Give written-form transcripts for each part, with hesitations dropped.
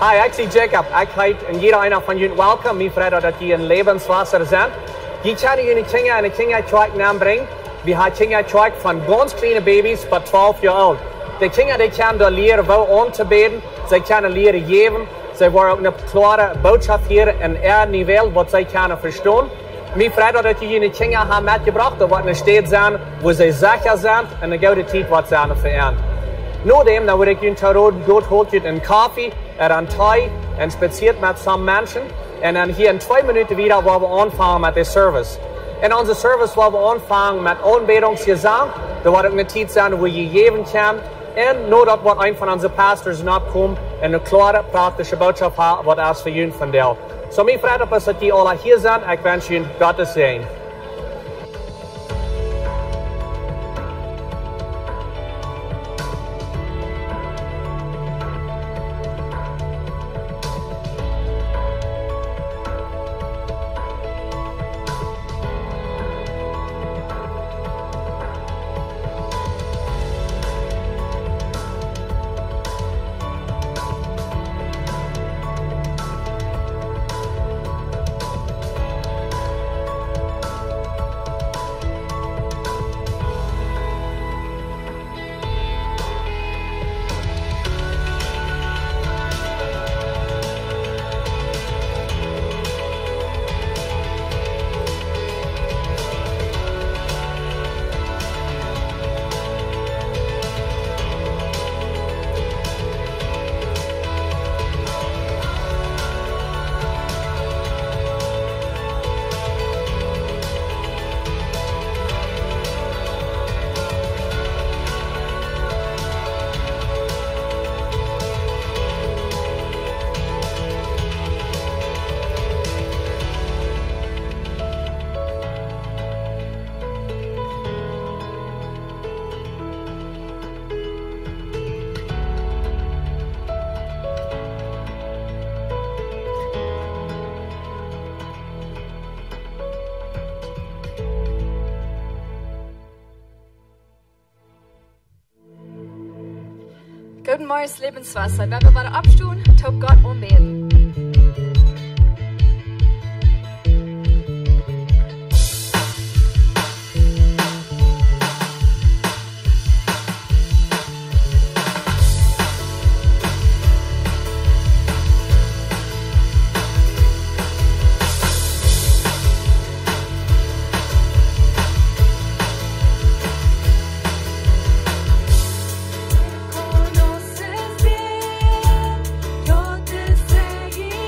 Hi, ik zie Jacob. Ik heet en jeder einer van jullie welkom. Mijn vrienden dat jullie een levenswasser zijn. Je kan jullie kinderen en de kindertruik naam brengen. We hebben kindertruik van ganz kleine baby's tot 12 jaar oud. De kinderen die kunnen daar leren wel aan te beden. Ze kunnen leren geven. Ze worden ook een klare boodschap hier in er niveau wat ze kunnen verstaan. Mijn vrienden dat jullie kinderen hebben metgebracht. Dat wordt een stad zijn waar ze zeker zijn en een goede tijd wat ze aan vereinen. Nadem, dan wil ik jullie terug holen een koffie, een thee en spaziert met samen mensen. En dan hier in 2 minuten weer waar we aanvangen met de service. In onze service waar we aanvangen met aanbedingsgezang, er wordt ook een tijd zijn waar je geven kan. En nadat wordt een van onze pastors opkomt en een klare praktische boodschap heeft wat als voor jullie vandeel. Zo mijn vrienden, dat jullie alle hier zijn, ik wens jullie Gottes zegen. Guten Morgen, Lebenswasser. Wenn wir wieder abstehen, top Gott anbeten. Conoces bien, yo te seguiré.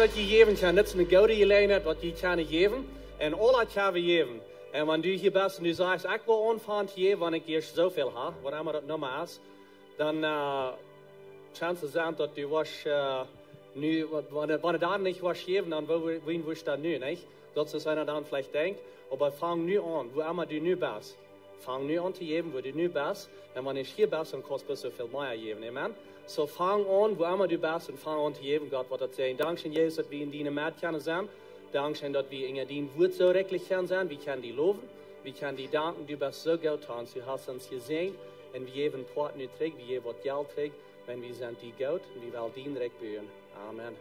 wat je geven kan, dat is een gouden gelegenheid wat je kan geven. En alle kan we geven. En wanneer je hier bent en je zegt, ik wil aanvangen te geven, wanneer ik eerst zoveel heb, wat immer dat nummer is, dan chances zijn dat je was, nu, wanneer daar niet was geven, dan wie was dat nu, niet? Dat is einer dan vielleicht denkt, aber fang nu an, wo immer du nu bist. Fang nu an te geven, wo du nu bist. En wanneer je hier bist, dan kost het zoveel meer geven, amen? So fang an, wo immer du bist, und fang an te geven, Gott, wat dat zijn. Dankzij Jezus dat we in die Maat kunnen zijn. Dankzij dat we in die woord zo rechtlich kunnen zijn. We kunnen die loven. We kunnen die danken, du bist so gut an. Du hast uns gesehen. En we geven Port nu terug, we geven wat geld terug. En we zijn die gut, en we willen die recht beuren. Amen.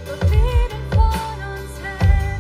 Doch jeden von uns hält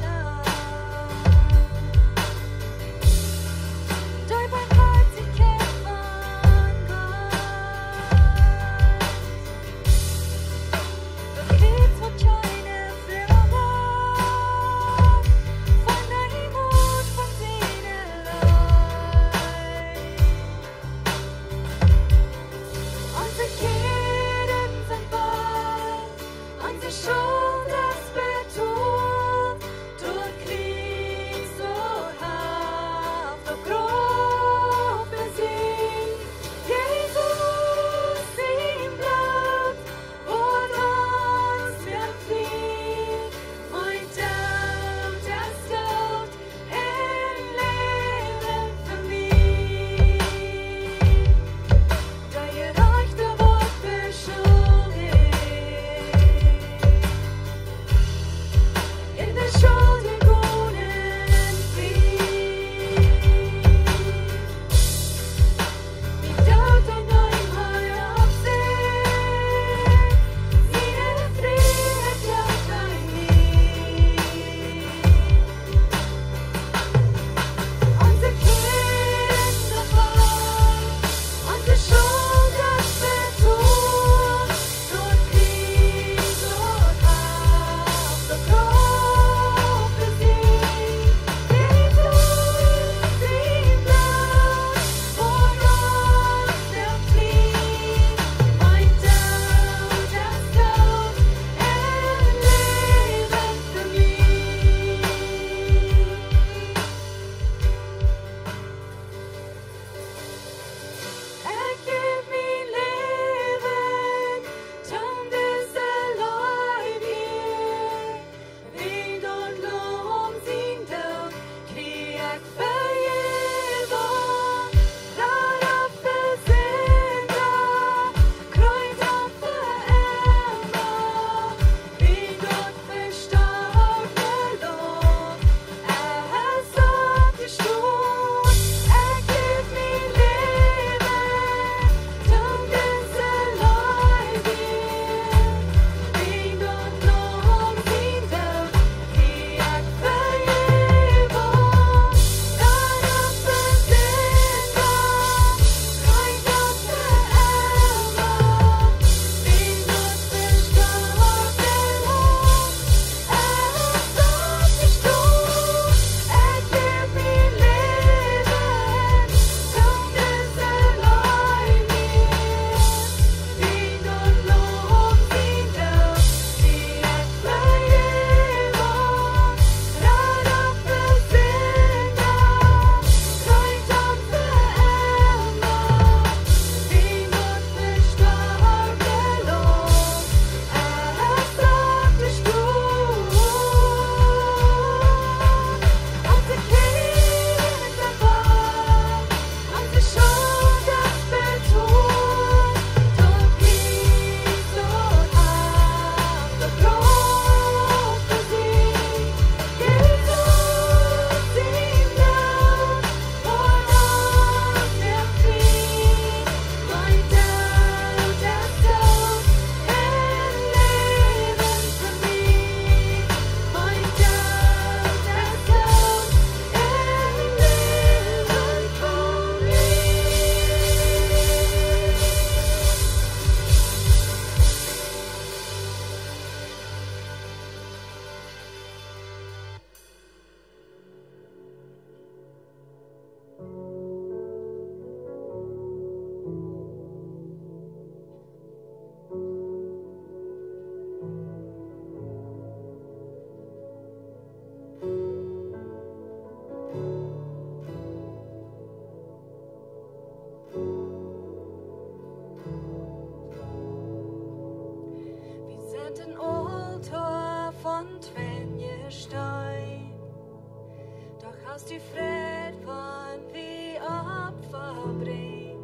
du fred van vi Opfer bring.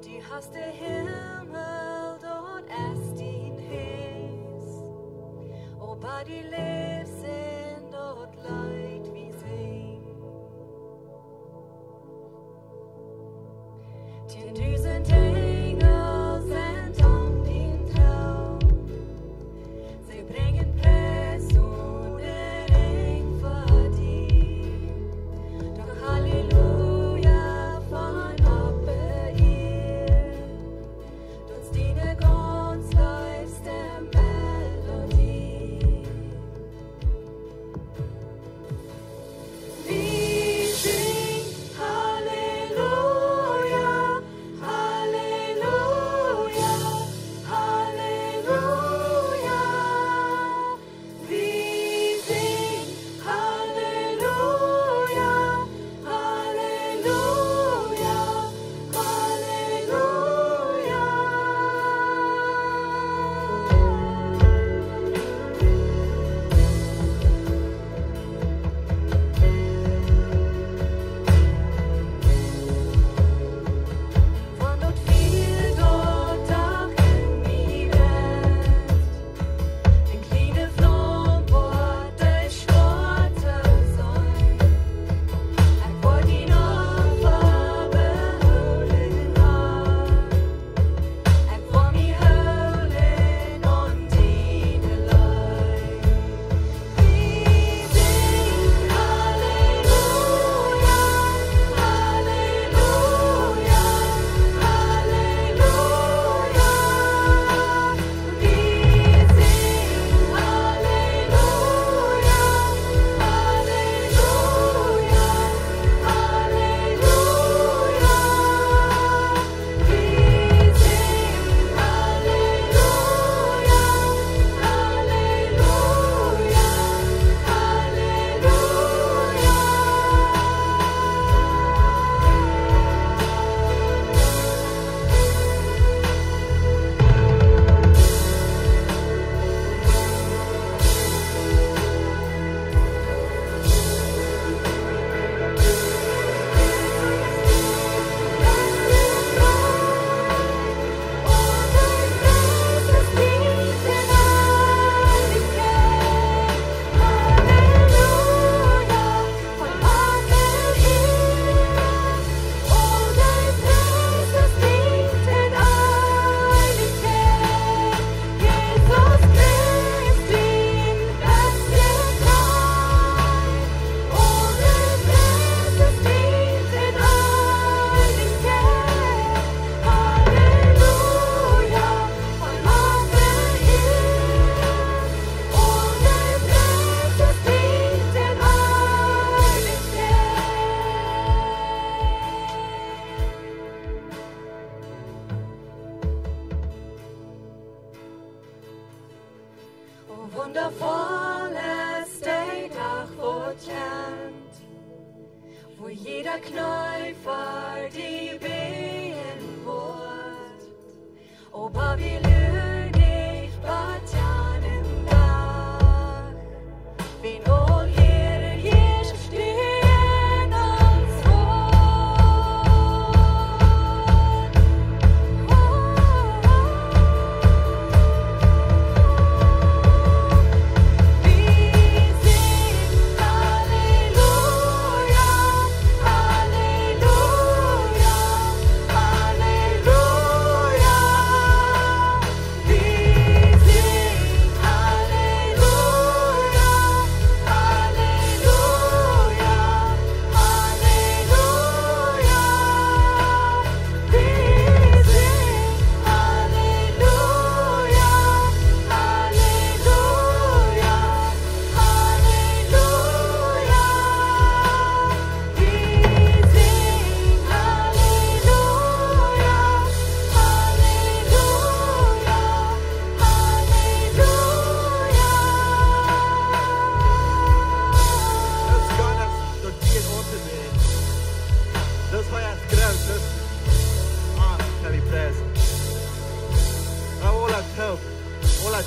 Du hast der Himmel, dort ist din Hus. Och bara du lebst in dort leid vi sing. 10.000 Engel sind din Traum. Sie bringen Preis und Ring für dich. Doch Halleluja von Oppe ihr. Dort deine ganz leiste Melodie. Wir singen Halleluja, Halleluja, Halleluja. Wir singen Halleluja, Halleluja, Von dort viel dort auch in mir brennt. En kleine vlam wordt de schwarte sein. Wordt die nog behouden haar. Voor mij houden on die de lijn. We sing Halleluja, Halleluja, Halleluja. We sing Halleluja, Halleluja, Halleluja. We sing wundervolles Tag verkennt, wo jeder Knäufer die Wehen wird. Aber wir lügen Batanen Dach, wenn all hier stehen als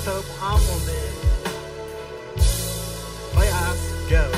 top arm on there. By us, go.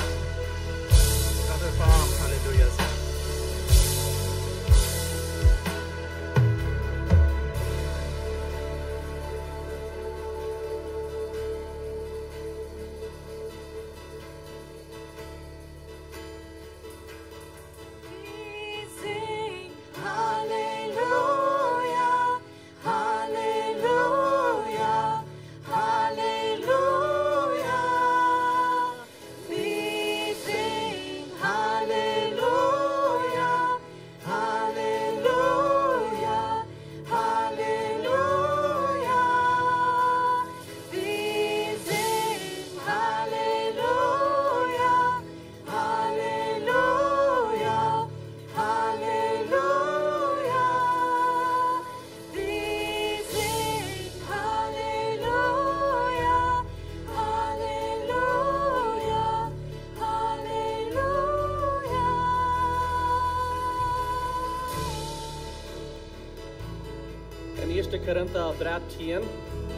in 1 Korinther 13,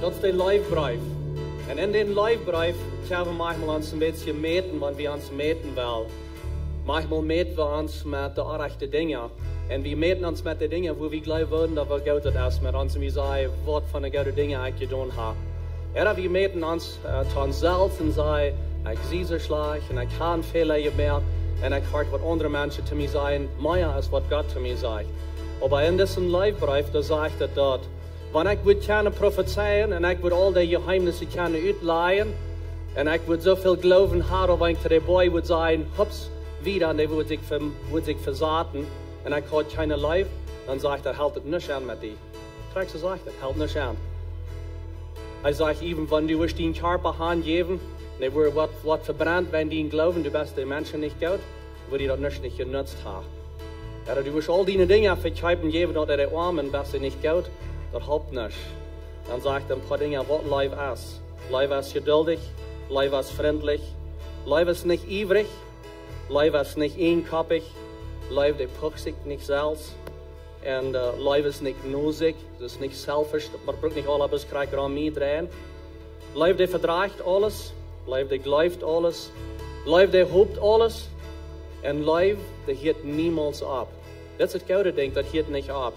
dat is de lijfbrief. En in den lijfbrief kunnen we manchmal ons een beetje meten, wat we ons meten wel. Manchmal meten we ons met de rechte dingen. En we meten ons met de dingen, wo we geloven dat we goed is met ons. En we zeggen, wat van de goede dingen ik gedaan heb. Ja, we meten ons tot onszelf en zeggen, ik zie zo slecht en ik heb veel gemerkt. En ik hoor wat andere mensen te mij zeggen, meer is wat God te mij zegt. Maar in deze lijfbrief, daar zegt het dat. Want ik wil kunnen profeteren en ik wil al die geheimnissen kunnen uitleiden. En ik wil zoveel geloven hebben, wanneer ik de boy wil zeggen, hups, wieder, en die wil ik verzaten. En ik had geen lijf, dan zegt hij, houdt het niet aan met die. Krijg ze zegt het, houdt niet aan. Hij zegt, even wanneer du die Körper handgeven, en wordt wat verbrand, wenn die geloven, du bist de mensen niet goed, wil je dat niet genutzt hebben. Ja, du wirst all die Dinge verkaufen, geben, dass der Armen bist nicht gut, das helpt nicht. Dann sagt er ein paar Dinge, was Leib ist. Leib ist geduldig, Leib ist freundlich, Leib ist nicht ivrig, Leib ist nicht einkoppig, Leib der puckt sich nicht selbst. Und Leib ist nicht nosig, das ist nicht selfish, man braucht nicht alles krijgen an mich drehen. Leib der verdraagt alles, Leib der glaubt alles, Leib der hoopt alles. En Leib, dat hield niemals ab. Dat is het goede ding, dat hield niet ab.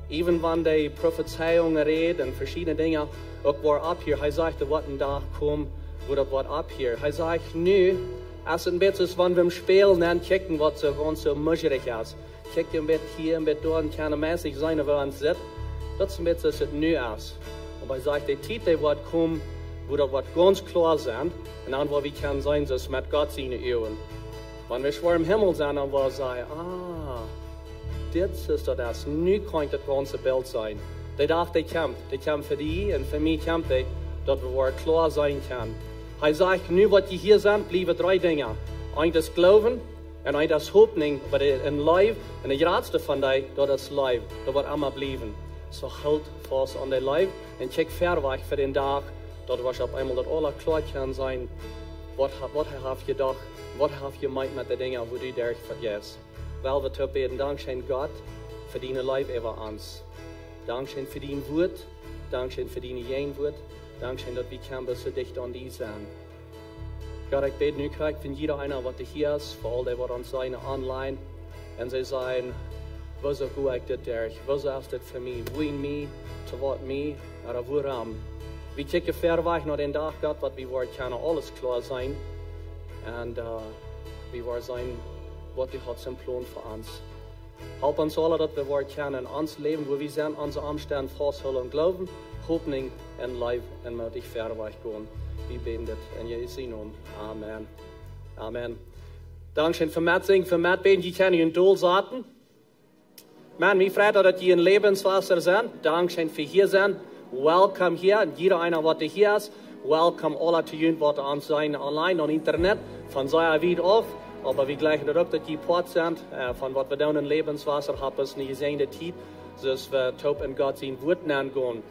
Even wanneer die Prophezeiungen redt en verschiedene dingen ook weer ab hier. Hij zegt, er wordt een dag komen, wo dat wordt ab hier. Hij zegt nu, als het een beetje is wanneer we hem spelen en kijken wat zo gewoon zo muggerig is. Kijk een beetje hier, een beetje daar en kan mäßig zijn waar we zitten. Dat is een beetje als het nu is. Maar hij zegt, de tijd die wordt komen, wo dat wordt ganz klar zijn. En dan waar we kunnen zijn, zoals met God zijn eeuwen. Wanneer we schwer im Himmel zijn, dan wil zeggen, dit is dat. Nu kan het ganze beeld zijn. Die dag die komt voor die en voor mij komt die, dat we weer klaar zijn kunnen. Hij zegt, nu wat je hier zijn, blijven 3 dingen. Eén is geloven, en één is hoopning, maar in lijf, en de grootste van die, dat is lijf. Dat wordt allemaal blijven. Zo houd vast aan die lijf, en check ver weg voor den dag, dat we op eenmaal dat alle klaar kan zijn. Wat heb je gedacht? Wat heb je meint met de dingen wo du derg vergisst? Wel, we beten, dankzij God, voor die lijf over ons. Dankzij voor die woord, dankzij voor die geen woord, dankzij dat we kunnen zo dicht aan die zijn. God, ik bid nu krijg van jeder einer wat hier is, voor al die wat ons zijn online. En zij zijn, was ook hoe ik dit derg, was is dit voor mij, wien mij, te wat mij, maar waarom? We kijken ver weg naar den dag, God, wat we worden kunnen alles klaar zijn. En we worden zijn wat u had zijn plan voor ons. Help ons alle dat we worden kunnen in ons leven, waar we zijn, onze omstand vasthouden en geloven, hoopning en lijf en met ik ver weg gaan. We bidden dit in Jezus naam. Amen. Amen. Dankzij voor mij zingen, voor mij bidden, je kan je een doel zetten. Man, wie freut dat je een levenswasser zijn. Dankzij voor hier zijn. Welkom hier, jeder einer wat hier is. Welkom alle te jullie wat aan zijn online op internet. Van zij weer af. Aber we gleichen er ook dat je part zijn van wat we doen in levenswasser hebben. Is niet zijn de tijd. Dus we top in God zijn woord aangaan.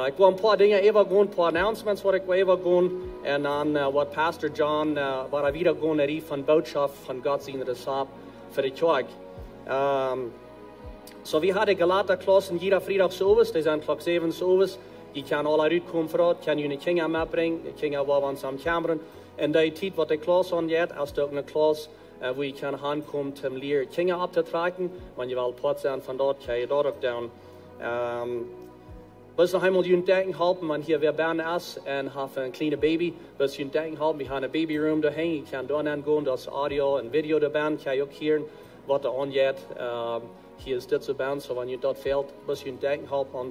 Ik wil een paar dingen even gaan, een paar announcements wat ik wil even gaan. En dan wat Pastor John, waar weer gaan er van boodschap van God zijn recept voor de kerk. So we hadden Galaterklassen jeder Freitagsovers, die zijn klok 7 overs. Je kan alle uitkomen vooruit, kan je een kinderen meebrengen, de kinderen waar we ons aan kameren. En die tijd wat de klas aangeeft, als er ook een klas waar je kan aankomen om leren kinderen op te trekken. Want je wil plat zijn van dat, kan je dat ook doen. We zijn helemaal jullie denken helpen, want hier weer bijna is en hebben een kleine baby. We zijn denken helpen, we hebben een babyroom daarheen. Je kan daar aan gaan, dat is audio en video erbij, kan je ook horen wat er aangeeft. Hier is dit zo bij, so wanneer je dat veelt, moet je denken helpen aan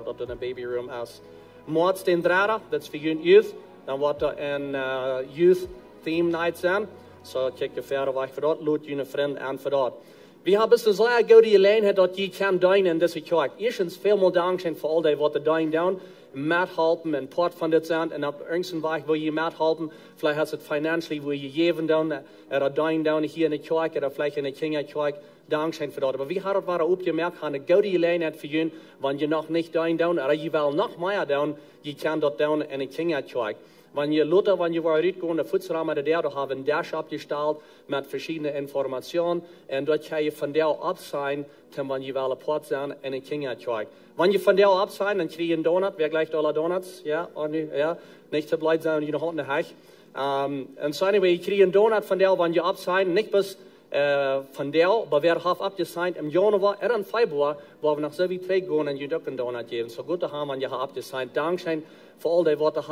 dat er een babyroom is. Maart den 3, dat is voor jullie youth. Dan wordt er een youth theme night zijn. So kijk je verder weg voor dat, laat je een vriend aan voor dat. We hebben zo zeer goede gelegenheid dat je kan dienen in deze kerk. Eerstens veel meer dankzij voor al die wat er dienen doen. Met helpen en part van dit zijn. En op irgendein weg wil je met helpen. Vielleicht is het financieel wil je geven doen. Er dienen doen hier in de kerk. Er vielleicht in de kinderkerk. Dankzij voor dat. Maar we hadden het opgemerkt. Een goede gelegenheid voor jullie. Wanneer je nog niet dienen doen. Er je wil nog meer doen. Je kan dat doen in de kinderkerk. Wenn ihr Luther, wenn ihr wollt gehen, der Futzrahmen der, da haben wir einen Dash abgestellt mit verschiedenen Informationen. Und dort kann ihr von der ab sein, wenn ihr wel Port sein in den Kindertag. Wenn ihr von der ab sein, dann kriegt ihr einen Donut. Wer gleich Dollar Donuts? Ja, ja. Nicht zu blöd sein, ihr noch in der Heich. Und so anyway, ihr kriegt einen Donut von der, wenn ihr ab sein, nicht bis von der, aber wer hat abgesigned im Januar, in Februar, wo wir nach so wie zwei gehen und ihr doch einen Donut geben. So gut, da haben wir ja abgesigned. Dankeschön für all die Worte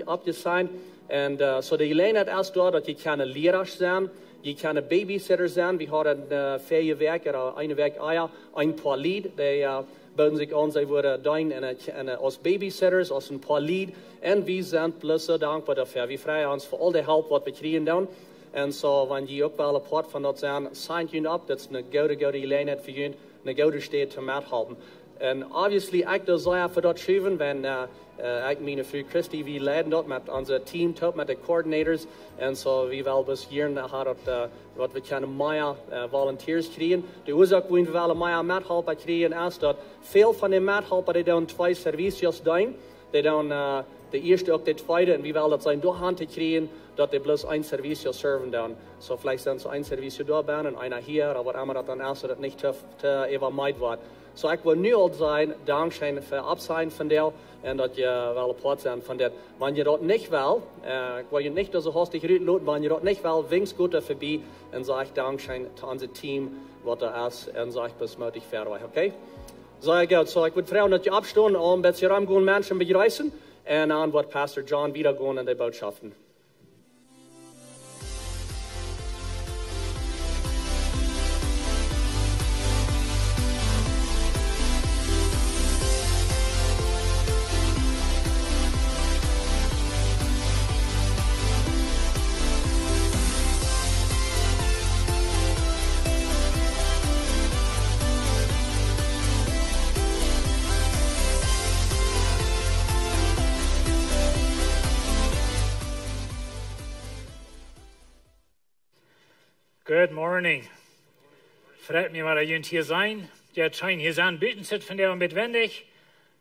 abgesigned. Und so die lernen erst dort, dass ihr keine Lehrer sein, ihr keine Babysitter sein. Wir haben ein Ferienwerk oder eine Werk Eier, ein paar Lied, die bauen sich an, sie wurden dienen als Babysitters, als ein paar Lied. Und wir sind bloß so dankbar dafür. Wir freuen uns für all die Hilfe, was wir kriegen dann. Und so, wenn die auch wel een part van dat zijn, signt je op, dat is een goede gelegenheid voor je, een goede steed te methelpen. En obviously, ik doe zo voor dat schrijven, wenn ik mijn vrouw Christy, we leiden dat met onze team, met de coordinators. En zo, we wel bis hier dat wat we kunnen meer volunteers krijgen. De oorzaak waarom we wel meer methelpen krijgen, is dat veel van de methelpen, die doen twee services doen. Die doen de eerste ook de tweede, en we willen dat zijn door hand te krijgen, dat die bloß ein Servicio serven dann. So vielleicht sind so ein Servicio da ben und einer hier, aber immer das dann erst, dass nicht übermeid wird. So ich will nu alt sein, Dankeschön für Absein von der, und dass ihr wel Port sein von der. Wenn ihr dort nicht will, ich will nicht so hastig reden, wenn ihr dort nicht will, winks gut vorbei, und sage ich Dankeschön zu unserem Team, was da ist, und sage ich bis möglich für euch, okay? So, gut, so ich würde fragen, dass ihr abstehen, um ein bisschen rumgehen, Menschen begrüßen, und dann wird Pastor John wieder gehen in die Botschaften. Good morning. Freut mich, weil ihr hier sein. Der scheint hier sein, beten sit von der mitwendig,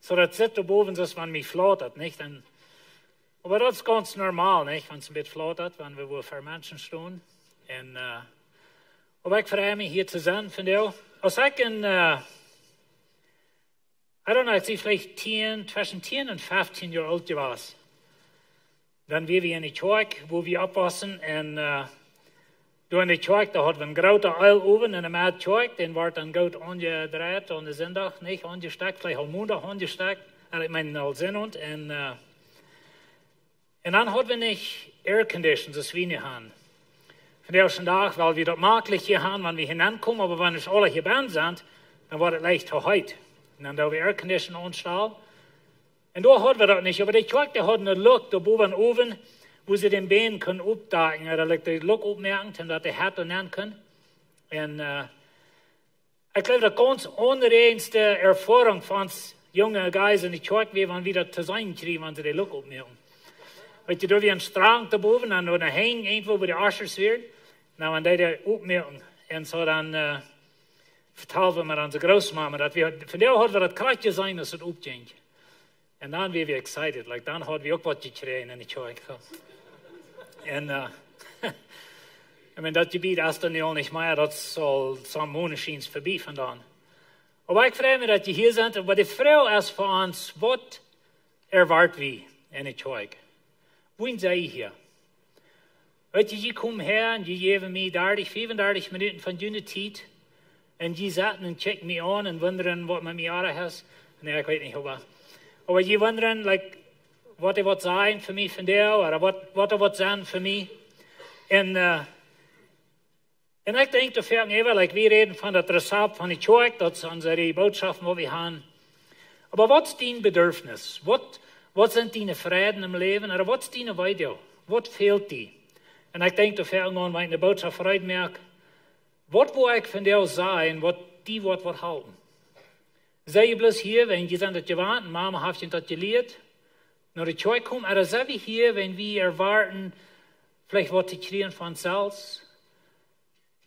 so dass sit da oben, dass man mich flattert, nicht? Aber das ist ganz normal, nicht? Wenn es ein bisschen flattert, wenn wir wo für Menschen stehen. Und, aber ich freue mich, hier zu sein von der. Als ich in, I don't know, als ich vielleicht zwischen 10 und 15 Jahre alt war, dann wir in die Kirche, wo wir abwassen, und door in de kerk, da hadden we een grote uiloven in de maat kerk. Den werd dan goed aangedraaid aan de zondag, niet aangestekt, vielleicht al maandag aangestekt. En ik meen al zondag. En dan hadden we niet aircondition, zoals we nu hebben. Van de eerste dag, weil we dat makkelijk hier hebben, wanneer we hinankomen. Aber wenn we alle hier bent zijn, dan wordt het leicht te heet. En dan hebben we aircondition aanstaan. En daar hadden we dat niet. Aber de kerk, die hadden een lucht, daar boven oven, wo sie den Bein können aufdagen, oder die Luck aufmerken, dass die Härte nennen können. Und ich glaube, die ganz anregendste Erfahrung von uns jungen Guys in die Kirche, wie wir wieder zu sein kriegen, wenn sie die Luck aufmerken. Weil du, da wie ein Strang da oben, und da hängen irgendwo, wo die Aschers wird, dann wenn die da aufmerken. Und so dann vertellen wir unsere Großmama, dass wir, von der hat wir das Kreuz sein, dass es aufging. Und dann waren wir excited, like, dann haben wir auch was gekriegt in die Kirche. Und ich meine, das Gebiet ist dann ja nicht mehr, das soll so Monatschins vorbei von dann. Aber ich freue mich, dass die hier sind. Aber die Frau ist für uns, was erwartet wir in der Kirche? Wohin seid ihr hier? Weißt du, die kommen her und die geben mir 30, 35 Minuten von deiner Zeit. Und die saßen und checken mich an und wundern, was mit mir ist. Nee, ich weiß nicht, aber die wundern, like, was wird sein für mich von der, oder was wird sein für mich. Und ich denke, dafür immer, like, wir reden von der Rezept von der Kirche, das sind unsere Botschaften, die wir haben. Aber was ist dein Bedürfnis? Was sind deine Frieden im Leben? Oder was ist deine Weide? Was fehlt dir? Und ich denke, dafür irgendwann, wenn ich eine Botschaft merke, was will ich von der sein, was die wird halten? Sei ihr bloß hier, wenn ihr sind das gewarnt, Mama hat euch das gelehrt, nach der Kirche kommen, oder sei wir hier, wenn wir erwarten, vielleicht was zu kriegen von uns selbst,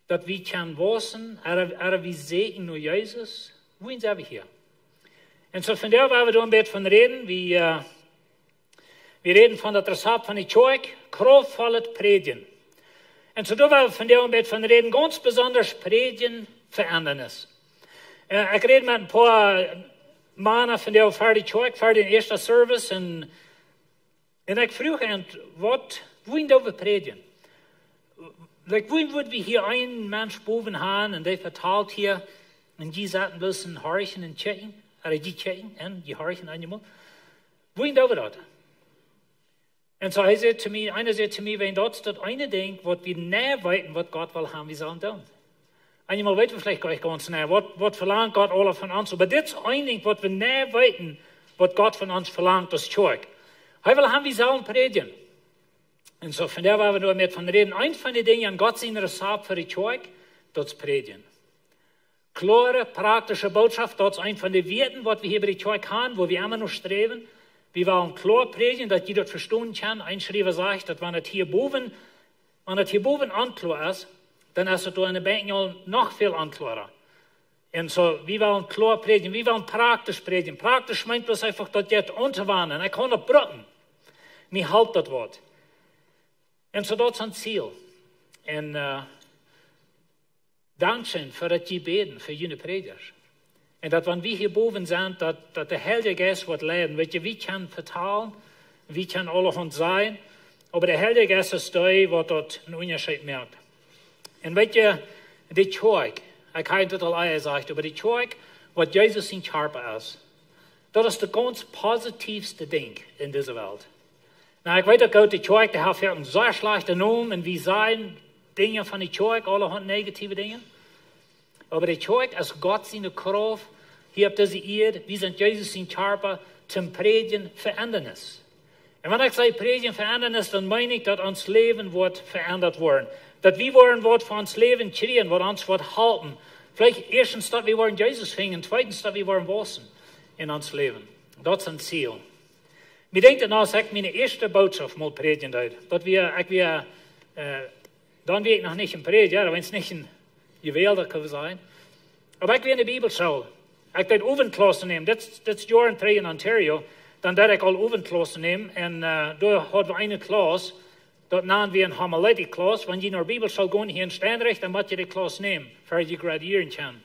dass wir können wissen, oder wir sehen nur Jesus, wohin sind wir hier? Und so von der wollen wir da ein bisschen von reden, wie Wir reden von der Recept van die Tjoik, kraftvolle predigen. En zo doen we vandaag een beetje van reden, ganz besonders predigen verandernis. Ik red met een paar mannen vandaag voor die Tjoik, voor de eerste service. En ik vroeg hen, wat willen we predigen? Willen we hier een mens boven gaan en die vertaalt hier, en die zaten bloß een horchen en checken, die checken, en die horchen eenmaal. Willen we dat? En zo hij zei te mij, einer zei te mij, wenn dat eine denkt, wat we niet weten, wat God wil haben, we zullen doen. Einmal weten we vielleicht gleich ganz nah, wat verlangt Gott alle von uns. Aber dit is een ding, wat we niet weten, wat God von uns verlangt als Tjoik. Hij wil haben, we zullen predigen. En zo vandaar waar we door met van reden. Een van die dingen, God zijn recept voor de Tjoik, dat is predigen. Klare, praktische boodschap, dat is een van de werten, wat we hier bij de Tjoik haben, wo wir immer noch streben. Wir wollen klar predigen, dass jeder das verstehen kann. Ein Schreiber sagt, dass wenn das hier boven anklar ist, dann ist es da in der Bänke noch viel anklarer. Und so, wir wollen klar predigen, wir wollen praktisch predigen. Praktisch meint bloß einfach, dass jetzt unterwandern. Ich kann noch brücken. Mir halt das Wort. Und so, das ist ein Ziel. Und Dankeschön für das Gebeten, für jene Prediger. En dat wanneer we hierboven zijn, dat de Heilige Geest wordt leiden. Weet je, wie kan vertalen, wie kan alle ons zijn, maar de Heilige Geest is die wat dat een onderscheid merkt. En weet je, die Tjoik, ik heb het al gezegd, maar die Tjoik, wat Jezus in Charpa is, dat is de ganz positiefste ding in deze wereld. Nou, ik weet ook uit die Tjoik, die heeft een zeer slechte naam, en wie zijn dingen van die Tjoik, alle negatieve dingen. Aber der Tjoik ist Gott seine Kraft, hier auf dieser Erde, wie sind Jesus in Charpa, zum Predigen Verändernis. Und wenn ich sage Predigen Verändernis, dann meine ich, dass uns Leben wird verändert worden. Dass wir wollen, was für uns Leben kriegen, was uns wird halten. Vielleicht erstens, dass wir wollen Jesus finden, zweitens, dass wir wollen wachsen in uns Leben. Das ist ein Ziel. Mir denkt danach, dass ich meine erste Botschaft mal predigen würde. Dass dann will ich noch nicht ein Prediger, wenn es nicht ein gewählter kan zijn. Maar ik wil in de Bibelschule. Ik deed oefenklassen nemen. Dit is jaren 3 in Ontario. Dan deed ik al oefenklassen nemen. En daar hadden we een klas. Dat namen we een homiletic-klas. Wanneer je naar de Bibelschule gaat hier in Steenrecht, dan moet je de klas nemen. Voor je gradueren kan.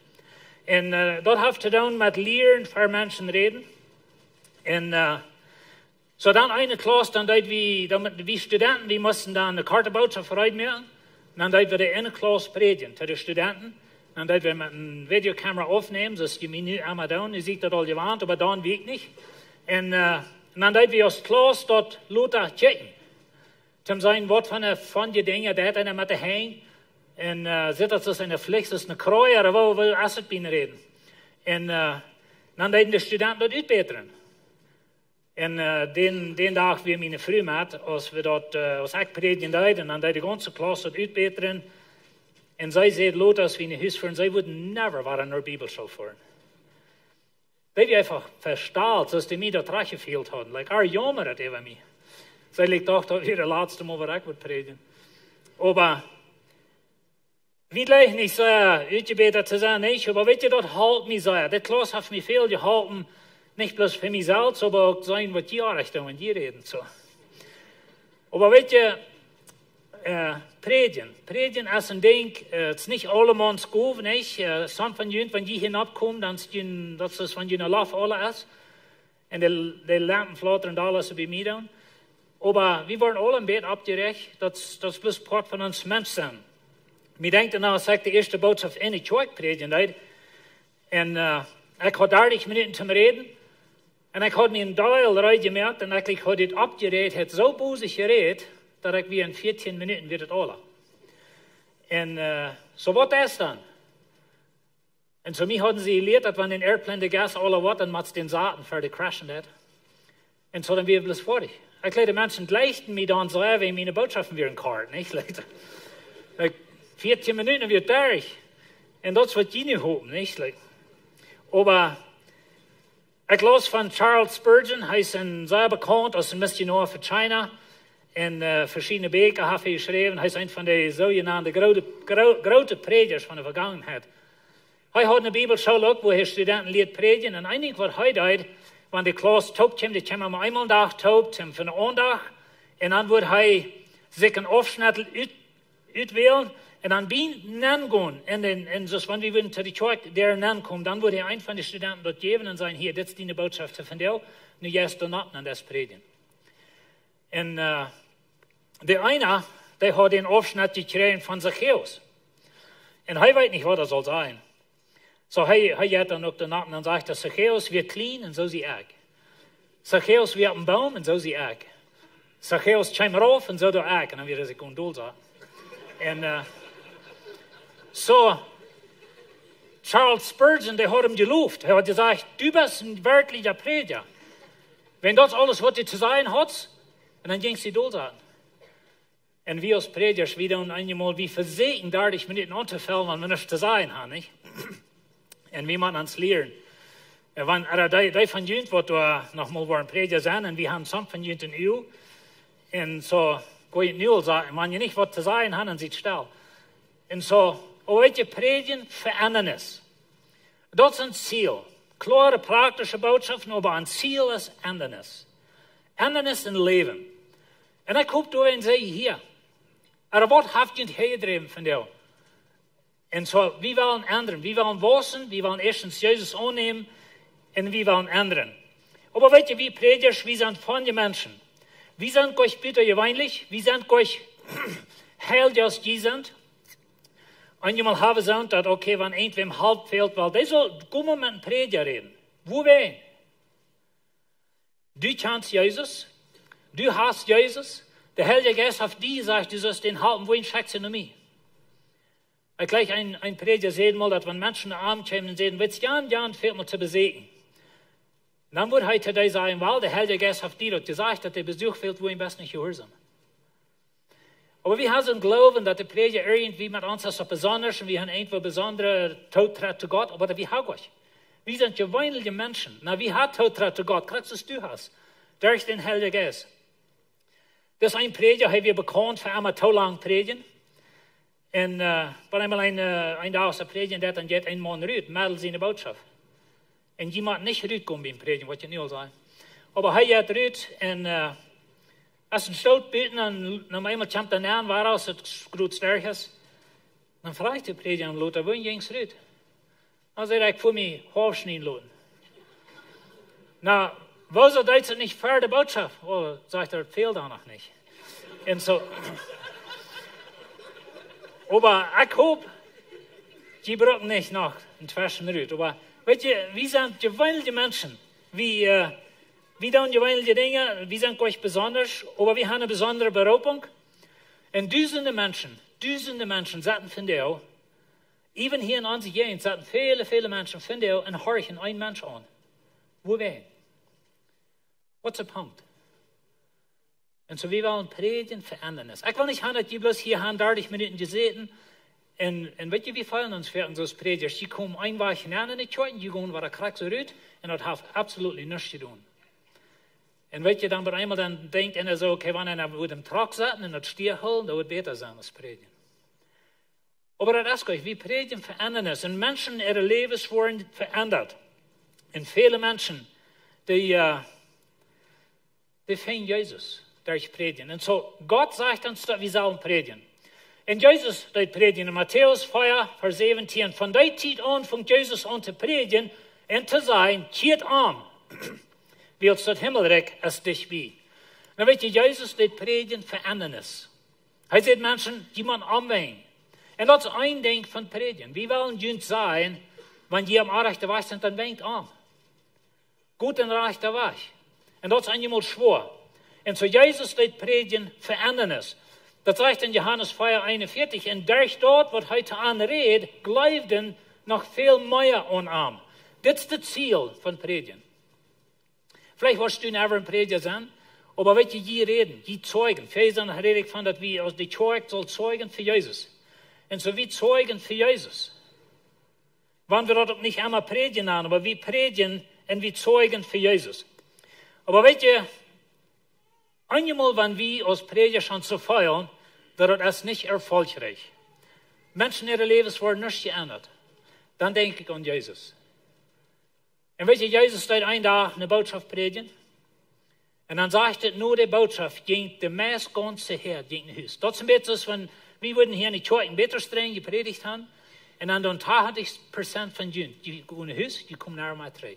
En dat heeft te doen met leren voor mensen reden. En zo dan een klas, dan deed we studenten, die moesten dan de kartenboodschap vooruit maken. Dan deden we de ene klas predigen voor de studenten. Dan deden we met een videocamera opnemen, zoals je mij nu allemaal doen. Je ziet dat al gewend, maar dan weet ik niet. En dan deden we als klas dat Luther checken. Zum zijn wat van die dingen, dat hij met de heen. En zit dat in de vlieg, dat is een kruier, waar we asset binnen reden. En dan deden de studenten dat uitbeteren. En den dag weer mijn vrouw met, als ik predigen deden, dan deed de ganze klas dat uitbeteren. En zij zei, Luther, als we in huis voeren, zij wouden never waren naar Bibelschule voeren. Die hebben einfach verstaan, zoals die mij dat terechtgeveeld hadden. Like, jammer dat over mij. Zij dacht, dat weer de laatste mal waar ik would predigen. Maar, wie lijkt niet zo uitgebeten te zijn, nee, maar weet je, dat houdt mij zo. Dat klas heeft mij veel geholpen. Nicht bloß für mich selbst, aber auch sein, was die Anrichtung und die reden. So. Aber weißt du, Predigen ist ein Ding, es ist nicht allemanns gut, nicht? Samt von jünt, wenn die hinabkommen, dann ist das von jünger Lauf alle ist. Und die Lampen flattern da alles bei mir dann. Aber wir wollen alle ein bisschen abgerecht, dass das bloß Part von uns Mensch sind. Mir denkt danach, als ich die erste Botschaft in die Tjoik predigen deed. Und ich hatte 30 Minuten zum Reden. En ik had me een duil eruit gemerkt en ik had het opgereed, het zo boezig gereed, dat ik weer in 14 minuten weer het alle. En zo wat is dan? En zo mij hadden ze geleerd dat wanneer een airplane de gas alle wat, dan moet ze den zaten voor de crashen dat. En zo dan weer bloß fertig. Ik leid de mensen leichten me dan zo even mijn boodschappen weer in kaart, niet? Like 14 minuten weer durch. En dat is wat je nu hopen, niet? Maar ik las van Charles Spurgeon, hij is een zeer bekend als een missionair voor China. En verschillende beken heeft hij geschreven. Hij is een van de zogenaamde grote predikers van de vergangenheid. Hij had een Bibelschule ook, waar hij studenten leert predigen. En eindelijk wat hij deed, wenn die Klaus taubt kommt, die kommen am einmal Tag taubt, von der Tag, und dann wird er sich einen Aufschnitt auswählen, und dann bin ich gehen, und so, wenn wir zu der Kirche, der kommen, dann würde er einen von den Studenten dort geben und sagen, hier, das ist die Botschaft von dir, nu gehst du nach an das Predigen. Und der eine, der hat den Aufschnitt gekriegt von Zachäus. Und er weiß nicht, was das soll sein. So, er geht dann auf den Nacken und sagt, Zachäus wird klein und so sie auch. Zachäus wird ein Baum und so sie auch. Zachäus kommt rauf und so du auch. Und dann wird er sich undul sagen. Und so, Charles Spurgeon, der hat ihm gelobt. Er hat gesagt, du bist ein wirklicher Prediger. Wenn das alles, was du zu sagen hast, und dann ging es die Duld an. Und wir als Prediger wieder und einmal wie versehen, dadurch mit den Unterfällen, wenn wir nichts zu sagen haben, nicht? Und wie man ans Lehren. Wenn die von Jünt, was wir nochmal waren Prediger sind, und wir haben some von Jünt in EU, und so, go ich null sagen, man ja nicht was zu sagen haben, und sieht still. Und so, heute Predigen verändern es. Das ist ein Ziel. Klare, praktische Botschaften, aber ein Ziel ist Ändernis. Ändernis im Leben. Und ich gucke durch und sehe hier, aber was habt ihr hergedreven von dir? Und so, wir wollen ändern. Wir wollen wachsen, wir wollen erstens Jesus annehmen und wir wollen ändern. Aber weißt du, wie Prediger, wir sind von den Menschen. Wir sind euch bitter gewöhnlich, wir sind euch heilig, als die sind. Einmal haben sie gesagt, dass, okay, wenn irgendwem halb fehlt, weil der soll gut mit einem Prediger reden. Wo wen? Du kennst Jesus, du hast Jesus, der Heilige Geist auf die sagt, du sollst den halten, wohin schickst du noch mich? Ich gleich ein Prediger sehen mal, dass wenn Menschen in den Arm kommen und sehen, willst du Jan fehlt mir zu besiegen. Dann würde heute der sagen, weil der Heilige Geist auf die hat gesagt, dass der Besuch fehlt, wo ihm best nicht gehorsam. Aber wir haben Glauben, dass der Prediger irgendwie mit uns ist besonders und wir haben irgendwo besondere Todtritt zu Gott, aber wir haben euch. Wir sind gewöhnliche Menschen. Na, wie hat Todtritt zu Gott? Kriegst du hast. Durch den Heiligen Geist. Das ist ein Prediger, haben wir bekannt für einmal so lang predigen. Und bei einmal ein Tag aus der Predigen, der dann geht ein Mann rüht, meldet seine Botschaft. Und jemand nicht rüht kommen beim Predigen, was ich nicht sagen. Aber er geht rüht und als ein Stoot beten, und noch einmal kommt er näher, war aus, das gut stark ist. Dann fragt der Prediger am Luther, wohin ging es rüht? Dann sagt er, ich will mich aufschneiden lassen. Na, wo soll das nicht für die Botschaft? Oh, sagt er, fehlt da noch nicht. Und so. Aber ich hoffe, die brauchen nicht noch einen Zwischen rüht. Aber, weißt du, wir sind gewöhnliche Menschen. Wir tun gewöhnliche Dinge, wir sind euch besonders, aber wir haben eine besondere Berufung. Und Dutzende Menschen sagten von dir, even hier in unserer Gegend, sagten viele Menschen von dir und horchen ein Mensch an. Wo wen? Was ist der Punkt? Und so, wir wollen predigen, verändern es. Ich will nicht haben, dass die bloß hier haben 30 Minuten gesehen. Und weißt du, wir fallen uns für uns als Prediger. Die kommen einfach hinein in die Kirche, die gehen, wo der Krieg so rührt, und das hat absolut nichts zu tun. Und weißt du, dann wird einmal dann denkt einer so, okay, wenn einer mit dem Truck sitzen und das Stier holen, das wird besser sein als predigen. Aber das ist gleich, wir predigen verändern es. Und Menschen, ihre Lebens wurden verändert. Und viele Menschen, die finden Jesus durch Predigen. Und so, Gott sagt uns, dass wir sollen predigen. Und Jesus, der predigen in Matthäus 4, Vers 17, von der Zeit an fängt Jesus an zu predigen und zu sagen, kehrt an. Willst das Himmelreich es dich wie. Dann weet je, Jesus, dit predigen verändern es. Hij sagt Menschen, die man anwenden. Und das ist ein Ding von predigen. Wir wollen jünd sein, wenn die am rechten Weg sind, dann wendet an. Gut und rechter Weg. Und das ist einmal schwor. Und so Jesus, dit predigen verändern es. Das sagt in Johannes 4,41, und durch dort, was heute anredet, gleibden noch viel mehr an. Das ist das Ziel von predigen. Vielleicht wirst du never ein Prediger sein, aber wenn die reden, die zeugen. Viele rede ich von, dass wir aus der Kirche soll zeugen für Jesus. Und so wir zeugen für Jesus. Wenn wir dort nicht einmal predigen an, aber wir predigen und wir zeugen für Jesus. Aber weißt du, einmal, wenn wir als Prediger schon so feiern, dann ist es nicht erfolgreich. Menschen, ihre Lebens wurden nicht geändert. Dann denke ich an Jesus. Und weet je, Jesus deed een dag eine Botschaft predigen. Und dann sagte nur die Botschaft, ging der meist ganze Herr, ging in Hus. Das ist ein bisschen so, wenn wir würden hier in die Kirche ein bisschen streng gepredigt haben. Und dann 80% von denen, die gehen in Hus, die kommen nach mal 3.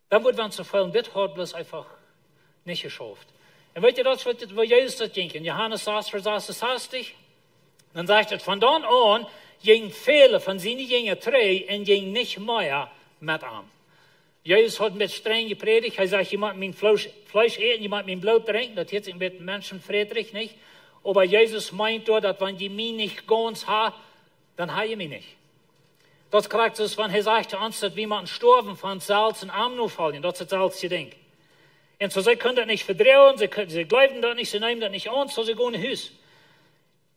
Dann wird man so viel dit hat bloß einfach nicht geschafft. Und weet je, das wo Jesus das ging. In Johannes 6, Vers 66, dann sagt er, von dann an ging viele von seinen Jüngern 3 und ging nicht mehr mit ihm. Jesus hat mit streng gepredigt. Er sagt, je mag mein Fleisch eten, je mag mein Blut trinken. Das hat sich mit Menschen Friedrich nicht. Aber Jesus meint dort, dass wenn die mich nicht ganz haben, dann haben die mich nicht. Das kriegt es, wenn er sagt zu uns, dass wir man sterben von Salz und Arm fallen. Das ist das Salzige Ding. Und so, sie können das nicht verdrehen, sie glauben das nicht, sie nehmen das nicht an, so sie gehen in Haus.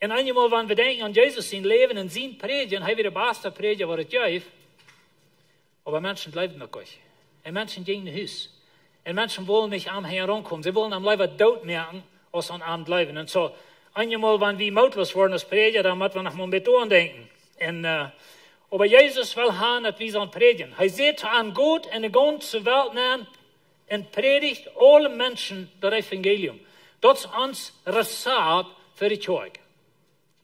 Und einmal, wenn wir denken an Jesus, sein Leben und sein Predigen, er wird der beste Prediger, was es gibt. Aber Menschen glauben das nicht. Und Menschen gehen in Haus. Und Menschen wollen nicht am herankommen. Sie wollen am lieber Tod merken, als an bleiben. Und so, einmal, wenn wir mutlos worden als Prediger, dann müssen wir noch mal mit denken. Und, aber Jesus will haben, dass wir so predigen. Er sieht an Gott in der ganzen Welt nehmen und predigt alle Menschen das Evangelium. Das ist uns Rezept für die Kirche.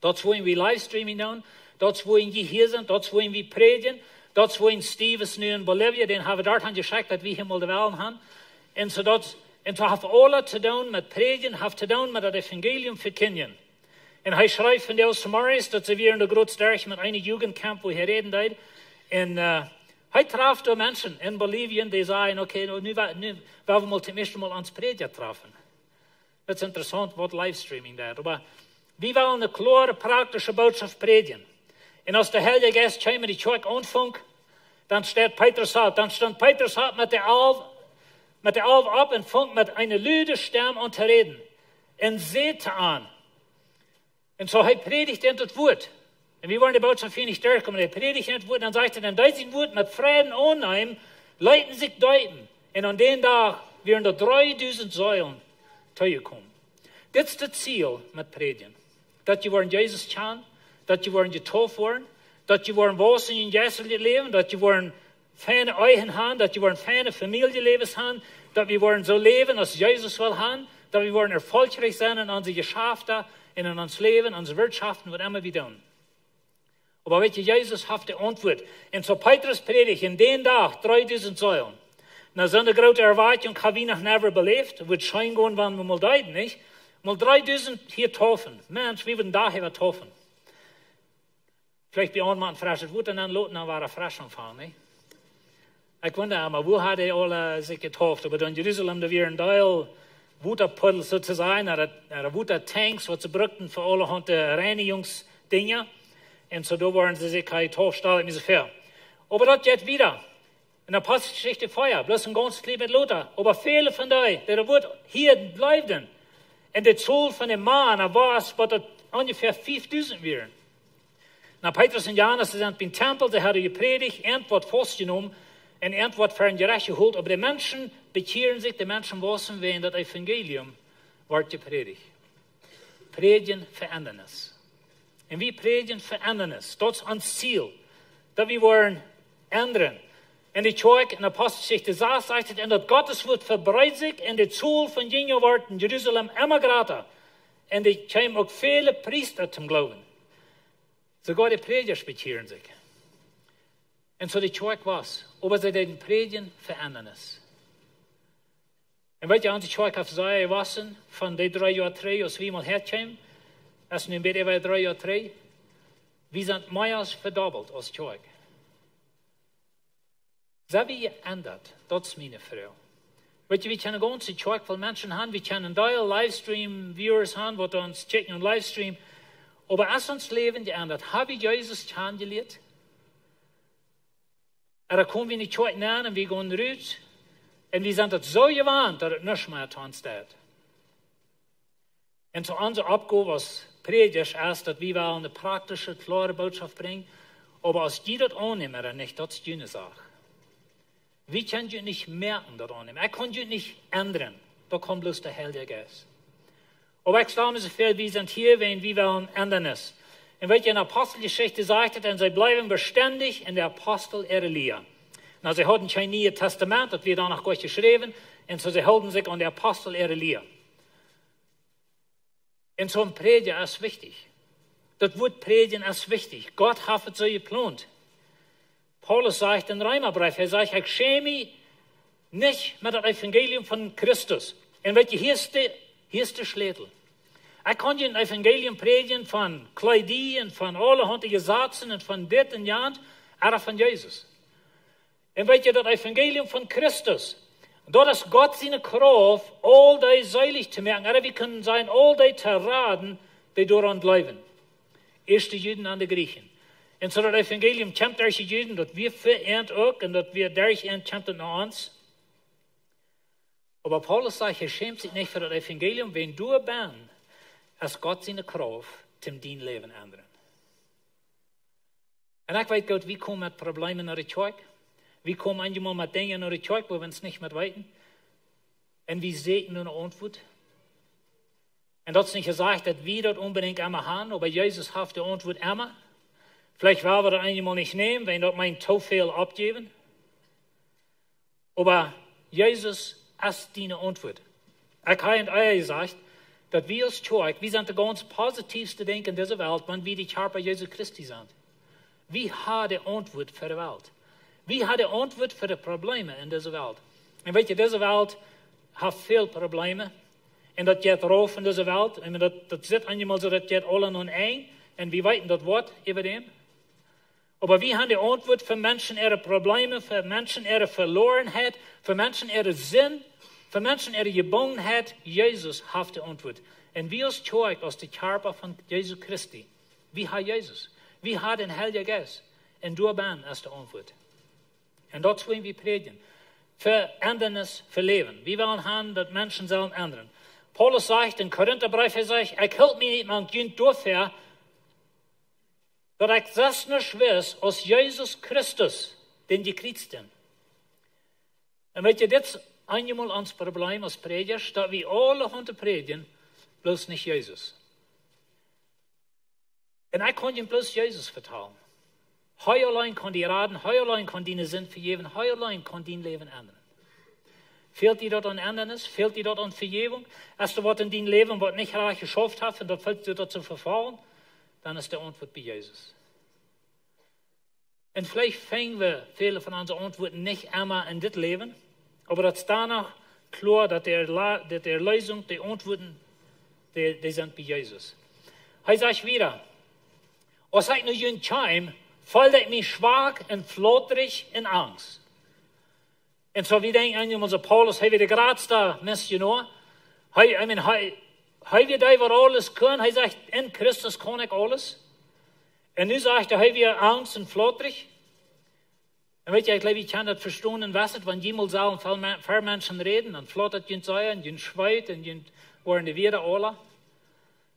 Das wollen wir Livestreaming tun, das wollen wir hier sind, das wollen wir predigen, das wollen Stevens nu in Bolivia, den haben wir dort geschickt, dass wir hier mal die Welt haben. Und so das, und so haben alle zu tun mit predigen, haben zu tun mit das Evangelium verkündigen. Und er schreibt von der Samaris, dass wir in der Großdorch mit einem Jugendcamp, wo er reden deed. Und er traf da Menschen in Bolivien, die sagen, okay, nu wollen wir mal zum ersten Mal ans Prediger treffen. Das ist interessant, was Livestreaming da. Aber wir wollen eine klare, praktische Botschaft predigen. Und als der Heilige Geist kam in die Kirche anfing, dann stand Petrus auf. Dann stand Petrus auf mit der Alf ab und fing mit einer lüden Stimme an zu reden. Und sehte an. Und so er predigt in das Wort. Und wir wollen die Botschaft hier nicht durchkommen. Er predigt in das Wort, dann sagt er, dann dieses Wort mit Frieden annehmen, leiten sich deuten. Und an den Tag werden da 3000 Säulen zugekommen. Das ist das Ziel mit Predigen. Dass die wollen Jesus kennen, dass die wollen getauft werden, dass die wollen wachsen in Jesus leben, dass die wollen feine Eigen haben, dass die wollen feine Familienleben haben, dass wir wollen so leben, als Jesus will haben, dass wir wollen erfolgreich sein in unsere Geschäfte, in ons Leben, unsere Wirtschaften, was immer wir tun. Aber weet je, Jesus hat die Antwort. Und so Petrus predigt in den Tag 3000 Säulen. Na, so eine große Erwartung haben wir noch never belebt. Wird schein gehen, wenn wir mal deuten, nicht? Mal 3000 hier taufen. Mensch, wie würden da hier taufen? Vielleicht bei einem Mann fragen, wo dann Loten dann war frisch anfangen, nicht? Ich wundere immer, wo hat er alle sich getauft? Aber in Jerusalem, da wir ein Teil Waterpuddel sozusagen, oder Watertanks, was sie brauchten für allerhand Reinigungsdinge. Und so da waren sie sich kein Taufstall und so viel. Aber das geht wieder. In der Apostelgeschichte Feuer, bloß ein ganz klein mit Luther. Aber viele von denen, die wird hier bleiben. Und die Zahl von dem Mann, war es, was ungefähr 5000 wären. Na, Petrus und Johannes sind beim Tempel, die haben gepredigt, Antwort festgenommen, und Antwort für ein Gerecht geholt. Aber die Menschen bekehren sich, die Menschen wissen, wen das Evangelium wird gepredigt. Predigen verändern es. Und wir predigen verändern es. Das ist unser Ziel. Dass wir wollen ändern. Und die Kirche in der Apostelgeschichte sagt, und das Gotteswort verbreitet sich, und die Zahl von Jüngern wird in Jerusalem immer größer. Und es kamen auch viele Priester zum Glauben. Sogar die Prediger bekehren sich. Und so die Kirche was. Aber sie den Predigen verändern es. Und weet je, unsere Kirche hat sehr gewassen von den 3 Jahren 3, als wir mal herkamen. Das sind ein bisschen 3 Jahre 3. Wir sind mehr als verdoppelt als Kirche. Das haben wir geändert. Das ist meine Frau. Weet je, wir können ganz die Kirche voll Menschen haben. Wir können da Livestream-Viewers haben, die uns checken und Livestream. Aber als uns Leben geändert, habe ich Jesus kennengelernt. Und dann kommen wir in die Kirche näher und wir gehen raus. Und wir sind das so gewarnt, dass es nicht mehr tun steht. Und so unsere Aufgabe als Prediger ist, dass wir eine praktische, klare Botschaft bringen. Aber als die das annehmen oder nicht, das ist eine Sache. Wir können die nicht merken, das annehmen. Er kann die nicht ändern. Da kommt bloß der Heilige Geist. Aber ich glaube so viel, wir sind hier, wenn wir wollen ändern es. Und wenn ihr in der Apostelgeschichte sagt, dann sie bleiben beständig in der Apostel ihrer Lehre. Na, sie hatten kein Neues Testament, das wird danach Gott geschrieben, und so sie halten sich an die Apostel ihre Lehre. Und so ein Prediger ist wichtig. Das Wort Predigen ist wichtig. Gott hat es so geplant. Paulus sagt in Römerbrief, er sagt, ich schäme mich nicht mit dem Evangelium von Christus. Und weißt du, hier ist der Schlüssel. Ich kann dir ein Evangelium predigen von Kleidie und von allerhand Gesetzen und von dit und jant, aber von Jesus. Und weißt du, das Evangelium von Christus, dort ist Gott seine Kraft, all die seilig zu machen, aber wir können sein, all die zu raten, die daran glauben. Erst die Juden an die Griechen. Und so das Evangelium kommt durch die Juden, das wir vereint auch, und das wir durch kommt nach uns. Aber Paulus sagt, er schämt sich nicht für das Evangelium, wenn du bist, als Gott seine Kraft zum dein Leben ändern. Und ich weiß Gott, wie kommen mit Problemen nach der Kirche? Wie kommen manchmal mit Dingen nach der Kirche, wo wir uns nicht mehr weiten? Und wie sehen eine Antwort? Und das ist nicht gesagt, dass wir das unbedingt einmal haben, aber Jesus hat die Antwort immer. Vielleicht werden wir das einmal nicht nehmen, wenn wir mein Teufel abgeben. Aber Jesus ist deine Antwort. Ich habe euch gesagt, dass wir als Kirche, wir sind der ganz positivste Denken in dieser Welt, wenn wir die Körper Jesu Christi sind. Wir haben die Antwort für die Welt. Wir haben die Antwort für die Probleme in dieser Welt. Und weißt du, diese Welt hat viele Probleme. Und das geht rauf in dieser Welt. Und das sieht einmal so, das geht alle nun ein. Und wir weiten das Wort über dem. Aber wir haben die Antwort für Menschen, ihre Probleme, für Menschen, ihre Verlorenheit, für Menschen, ihre Sinn, für Menschen, ihre Gebundenheit. Jesus hat die Antwort. Und wir als Kirche, als der Körper von Jesu Christi, wir haben Jesus. Wir haben den Heiligen Geist. Und du bist die Antwort. Und das wollen wir predigen. Für Ändernis, für Leben. Wir wollen haben, dass Menschen sollen ändern. Paulus sagt in Korintherbrief, er sagt, ich halte mich nicht mal gut dafür, dass ich das nicht weiß, aus Jesus Christus, den gekriegt haben. Und wenn ihr jetzt einmal ans Problem als Prediger, dass wir alle Hunde predigen, bloß nicht Jesus. Und ich kann ihm bloß Jesus vertrauen. Hij allein kann die raten, hij allein kann die Sinn vergeben, hij allein kann dein Leben ändern. Fehlt dir dort an Ändernis? Fehlt dir dort an Vergebung? Hast du was in deinem Leben, was nicht reich geschafft hast, und das fällt dir dort zu verfahren? Dann ist die Antwort bei Jesus. Und vielleicht fangen wir viele von unseren Antworten nicht einmal in das Leben, aber das ist danach klar, dass der Lösung, die Antworten, die sind bei Jesus. Er sagt wieder, als ich noch jung kam, fühlte ich mich schwach und flotterig in Angst. Und so wie denken einmal so Paulus, hey, wie der Gradster Missionar, hey, wir da wir alles können, er sagt, in Christus kann ich alles. Und nu sagt er, hey, wir Angst und flotterig. Und weet je, ich glaube, ich kann das verstehen und wissen, wenn jemals sollen viele Menschen reden, dann flottert jemand sein, und jemand schweit, und jemand waren die wieder alle.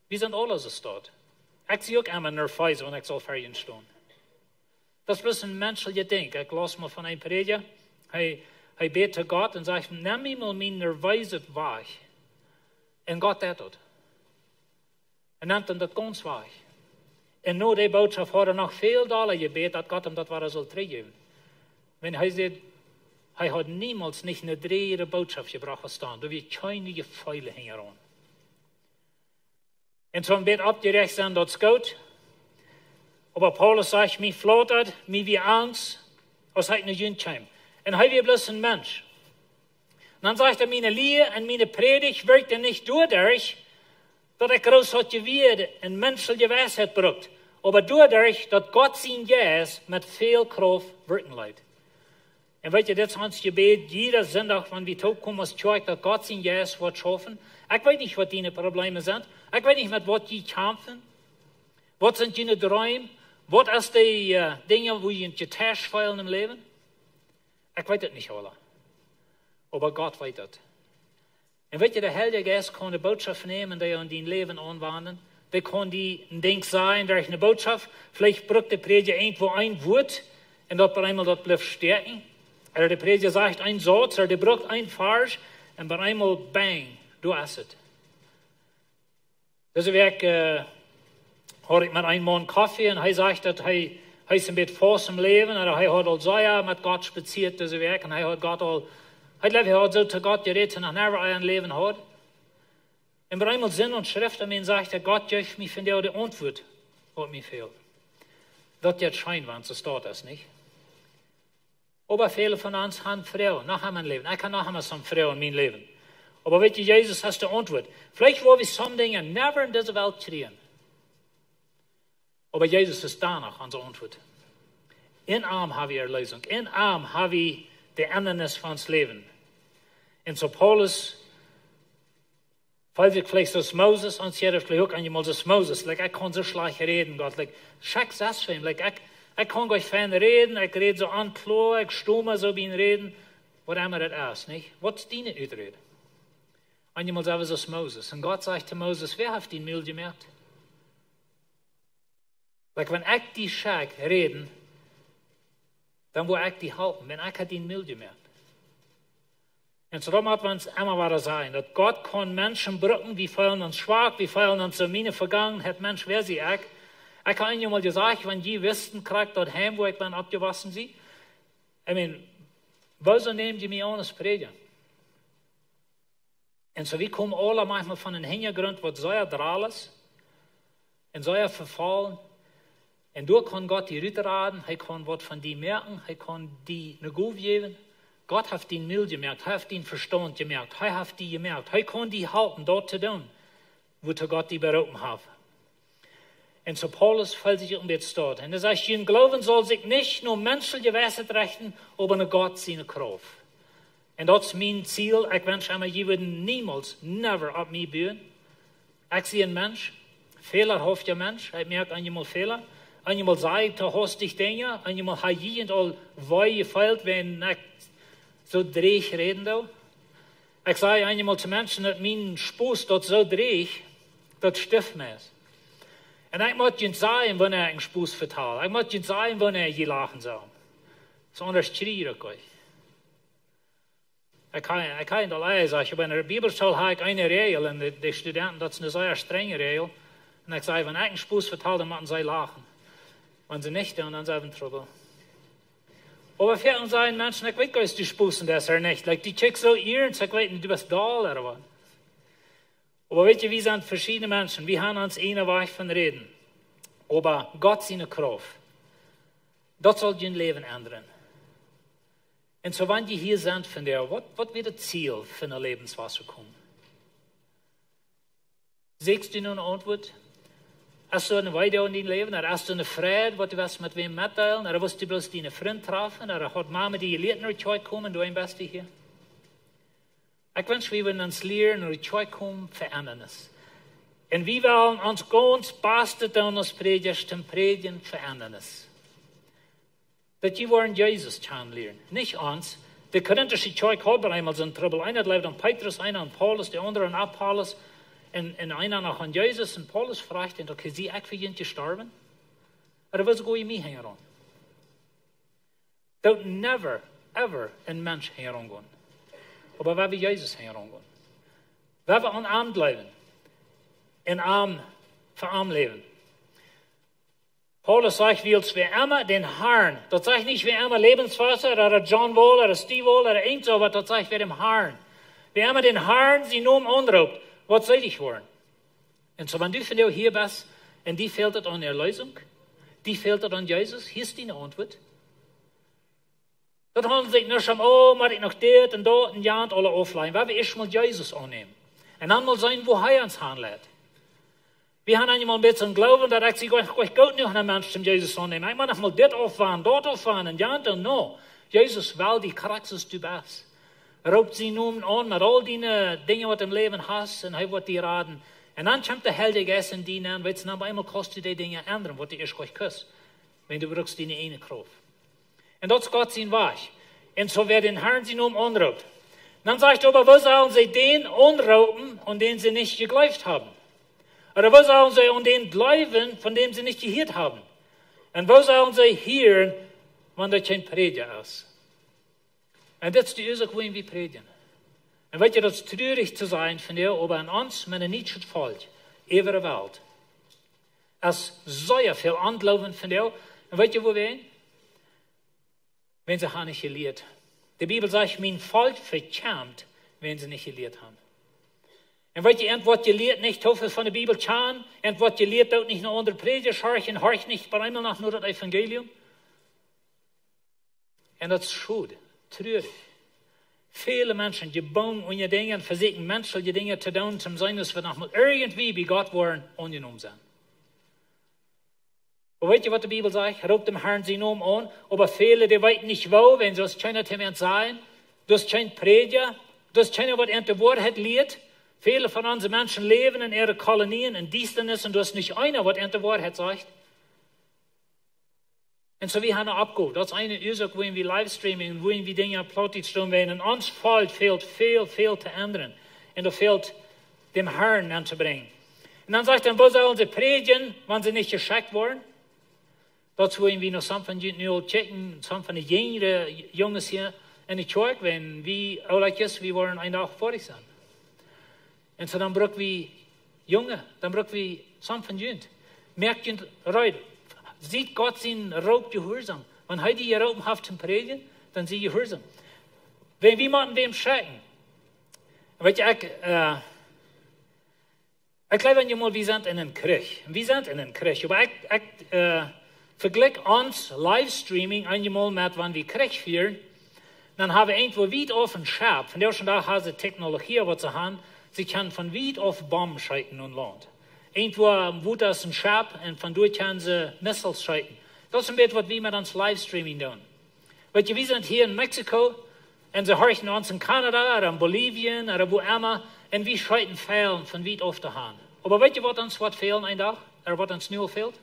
Wir sind alle so dort. Ich sehe auch immer nervös, wenn ich so vor ihnen stehe. Das ist bloß ein menschliches Ding. Ich lasse mal von einem Prediger, hij betet zu Gott und sagt, nimm mir mal mein Nervöses weg. Und Gott tut das. Er nimmt ihm das ganz weg. Und nur die Botschaft hat er noch viel Dollar gebetet, dass Gott ihm das war soll zurückgeben. Wenn er sagt, er hat niemals nicht eine drehe Botschaft gebracht, was stand. Da wird keine Gefühle hängen. Und so ein Bett abgerecht sein, das ist gut. Aber Paulus sagt, mich flottert, mich wie Angst, als ich nicht jüngst kam. Und er wird bloß ein Mensch. Und dann sagt er, meine Lehre und meine Predigt wirkte nicht dadurch, dass ich groß hat gewirrt und menschliche Weisheit braucht, aber dadurch, dass Gott sein Geist mit viel Kraft wirken lässt. Und weißt du, das ist unser Gebet, jeder Sonntag, wenn wir kommen aus Kirche, dass Gott sein Geist wird schaffen. Ich weiß nicht, was deine Probleme sind. Ich weiß nicht, mit was die kämpfen. Was sind deine Träume? Was sind die Dinge, wo ihr getäuscht feilen im Leben? Ich weiß das nicht alle. Aber Gott weiß das. Und weißt du, der Heilige Geist kann eine Botschaft nehmen, die in dein Leben anwenden. Der kann die ein Ding sein, durch eine Botschaft. Vielleicht braucht der Prediger irgendwo ein Wort und dort bei einmal dort bleibt stärken. Oder der Prediger sagt ein Satz, oder der braucht ein Vers und bei einmal bang, du hast es. Deswegen hatte ich mit einem Mann Kaffee und er sagt, dass er Hij is een beetje vast im leven en hij had al zo ja met God spaziert deze week en hij had God al, hij had zo te God geredet en nog never een leven had. En bij eenmaal zin en schrift en men zegt, Gott geeft mij van jou de antwoord wat mij fehlt. Dat jetzt scheinwand, so staat das nicht. Aber viele von uns haben Frauen, noch einmal ein Leben. Ich kann noch einmal so eine Frau in meinem Leben. Aber weet je, Jesus hast die Antwort. Vielleicht wollen wir some Dinge never in dieser Welt kriegen. Aber Jesus ist danach unsere Antwort. In Arm haben wir Erlösung. In Arm haben wir die Ändernis von uns Leben. Und so Paulus, falls ich vielleicht so Moses, und jeder vielleicht auch einmal so Moses, like, ich kann so schlecht reden, Gott, like, schick das für ihn, like, ich kann euch fein reden, ich rede so an klar, ich stumme so wie ihn reden, was immer das ist, nicht? Was ist deine Uitrede? Einmal sagen wir so Moses, und Gott sagt zu Moses, wer hat ihn mild gemerkt? Like, wenn ich die schick reden, dann will ich die halten, wenn ich ihn mild gemerkt. Und so muss man es immer wieder sagen, dass Gott kann Menschen brücken, die fallen uns schwach, die fallen uns in meine Vergangenheit, Mensch, wer sie ich. Ich habe Ihnen mal gesagt, wenn die wüssten, kriegt dort heim, wo ich bin, abgewaschen sie. Wieso nehmen die mich an als Prediger? Und so, wir kommen alle manchmal von einem Hintergrund, was sehr drall ist, und sehr verfallen. Und durch kann Gott die Rüteraden, er kann was von die merken, er kann die eine Guf geben. Gott hat ihn mild gemerkt, er hat ihn Verstand gemerkt, er hat die gemerkt, er kann die halten, dort zu tun, wo Gott die berufen hat. Und so Paulus fällt sich um jetzt dort. Und er sagt, ihr Glauben soll sich nicht nur menschliche Weisheit richten, aber nur Gott seine Kraft. Und das ist mein Ziel. Ich wünsche immer, ihr würdet niemals, never auf mich bauen. Ich sehe einen Mensch, fehlerhafter Mensch, ich merke einmal Fehler. Einmal sage ich, du hast dich Dinge, einmal habe ich und all wei gefällt, wenn ich so dreig reden will. Ich sage einmal zu Menschen, dass mein Spuss dort so dreig, das stift mir ist. Und ich muss nicht sagen, wenn einen Spuss verteilt. Ich muss nicht sagen, wenn je lachen soll. Sondern schrie ich euch. Ich kann nicht allein sagen, aber in der Bibelschule habe ich eine Regel, und die Studenten, das ist eine sehr strenge Regel. Und ich sage, wenn einen Spuss verteilt, dann müssen sie lachen. Wenn sie nicht tun, dann sind sie in Trouble. Aber viele sagen Menschen, ich weiß, die spussen das nicht. Like, die checken so ihr und sagen, du bist da oder was. Aber weet je, wir sind verschiedene Menschen. Wir haben uns eine Weich von reden. Aber Gott seine Kraft. Das soll dein Leben ändern. Und so, wenn die hier sind von dir, was wird das Ziel für ein Lebenswasser kommen? Siehst du nun eine Antwort? Hast du eine Weide in dein Leben? Oder hast du eine Freude, was du willst mit wem mitteilen? Oder willst du bloß deine Freund treffen? Oder hat Mama die gelehrt nach heute kommen, du ein Beste hier? Ich wünsche, wir würden uns lernen, nach heute kommen, verändern es. Und wir wollen uns ganz Beste tun, als Predigers, zum Predigen verändern es. Dass wir wollen Jesus kennenlernen, nicht uns. Die korinthische Kirche hat einmal so ein Trouble. Einer lebt an Petrus, einer an Paulus, der andere an Apollos. Und einer noch an Jesus. Und Paulus fragt ihn, okay, sie echt für ihn gestorben? Oder was go je mich heran? Don't never, ever ein Mensch herangehen. Aber weil wir Jesus herangehen. Weil wir an Arm bleiben. In Arm für Arm leben. Paulus sagt, wie immer den Herrn. Das sagt nicht wie immer Lebenswasser oder John Wall oder Steve Wall oder irgend so, aber das sagt wie dem Herrn. Wie immer den Herrn sie nun anruft. Was soll ich wollen? Und so, wenn du von dir hier bist, und die fehlt es an Erlösung, die fehlt es an Jesus, hier ist deine Antwort. Das handelt sich nicht um, oh, muss ich noch dort und dort und ja und alle aufleihen, weil wir erstmal Jesus annehmen. Und dann mal sein, wo er uns handelt. Wir haben einmal ein bisschen Glauben, dass ich sage, ich gehe nicht einen Menschen zum Jesus annehmen. Ich muss noch mal dort auffahren, dort auffahren und ja und no. Jesus will die Charakter, du bist. Raubt sie nun an mit all die Dinge, die du im Leben hast, und er wird dir raten. Und dann kommt der Heilige Geist in die an, weil es dann einmal kostet die Dinge ändern, was du erst gleich kriegst, wenn du brauchst deine eine Kraft. Und das ist Gott sein Weich. Und so wer den Herrn sie nun anraubt. Dann sagt er aber, wo sollen sie den anrauben, an den sie nicht geglaubt haben? Oder wo sollen sie an den glauben, von dem sie nicht gehört haben? Und wo sollen sie hören, wenn da kein Prediger ist? Und das ist die Ursache, wohin wir predigen. Und weet je, das ist traurig zu sein von dir, aber an uns, mit einer Nietzsche folgt, über die Welt. Es ist so viel Anglauben von dir. Und weißt ihr, wo wir hin? Wenn sie haben nicht gelehrt. Die Bibel sagt, mein Volk verkämmt, wenn sie nicht gelehrt haben. Und weißt ihr, irgendwas gelehrt nicht, hoffen von der Bibel schauen, irgendwas gelehrt, dort nicht nur andere Prediger horchen, horch nicht bei einmal nach nur das Evangelium. Und das ist schade, traurig. Viele Menschen, die bauen und die Dinge, versuchen menschliche Dinge zu tun, zum sein, dass wir noch mal irgendwie bei Gott wollen, ungenommen sind. Und weißt ihr, was die Bibel sagt? Raubt dem Herrn sie Namen an, aber viele, die weiten nicht wo, wenn sie das keiner jemand sagen, das kein Prediger, das keiner, was in der Wahrheit lehrt. Viele von unseren Menschen leben in ihren Kolonien, in Düsternis, und du hast nicht einer, was in der Wahrheit sagt. Und so wie haben wir abgeholt. Das ist eine Ursache, wo wir Livestreaming, wo wir Dinge plötzlich tun werden. Und uns fehlt viel zu ändern. Und da fehlt dem Herrn anzubringen. Und dann sagt er, wo sollen sie predigen, wenn sie nicht geschickt wurden? Das wollen wir noch some von den checken, some von den jüngeren Jungs hier in der Kirche, wenn wir, wir wollen einen Tag vor sich sein. Und so dann brauchen wir Junge, dann brauchen wir some von Jünd. Merkt ihr, Leute, sieht Gott seinen Raub gehorsam. Wenn heute ihr Rauben haft zum Predigen, dann sie gehorsam. Wenn wir machen wem schrecken, weißt du, ich glaube mal, wir sind in einem Krieg. Wir sind in einem Krieg. Aber ich vergleiche uns Livestreaming einmal mit, wenn wir Krieg führen, dann haben wir irgendwo weit auf einen Schab. Von der schon da haben sie Technologie, was sie haben. Sie können von weit auf Bomben schreiten und Land. Irgendwo wo das ein Schab und von dort können sie Missiles schreiten. Das ist ein bisschen, was wir mit uns Livestreaming tun. Weil wir sind hier in Mexiko und sie horchen uns in Kanada oder in Bolivien oder wo immer und wir schreiten Pfeilen von weit auf der Hand. Aber weißt ihr, was uns fehlt ein Tag? Oder was uns nur fehlt?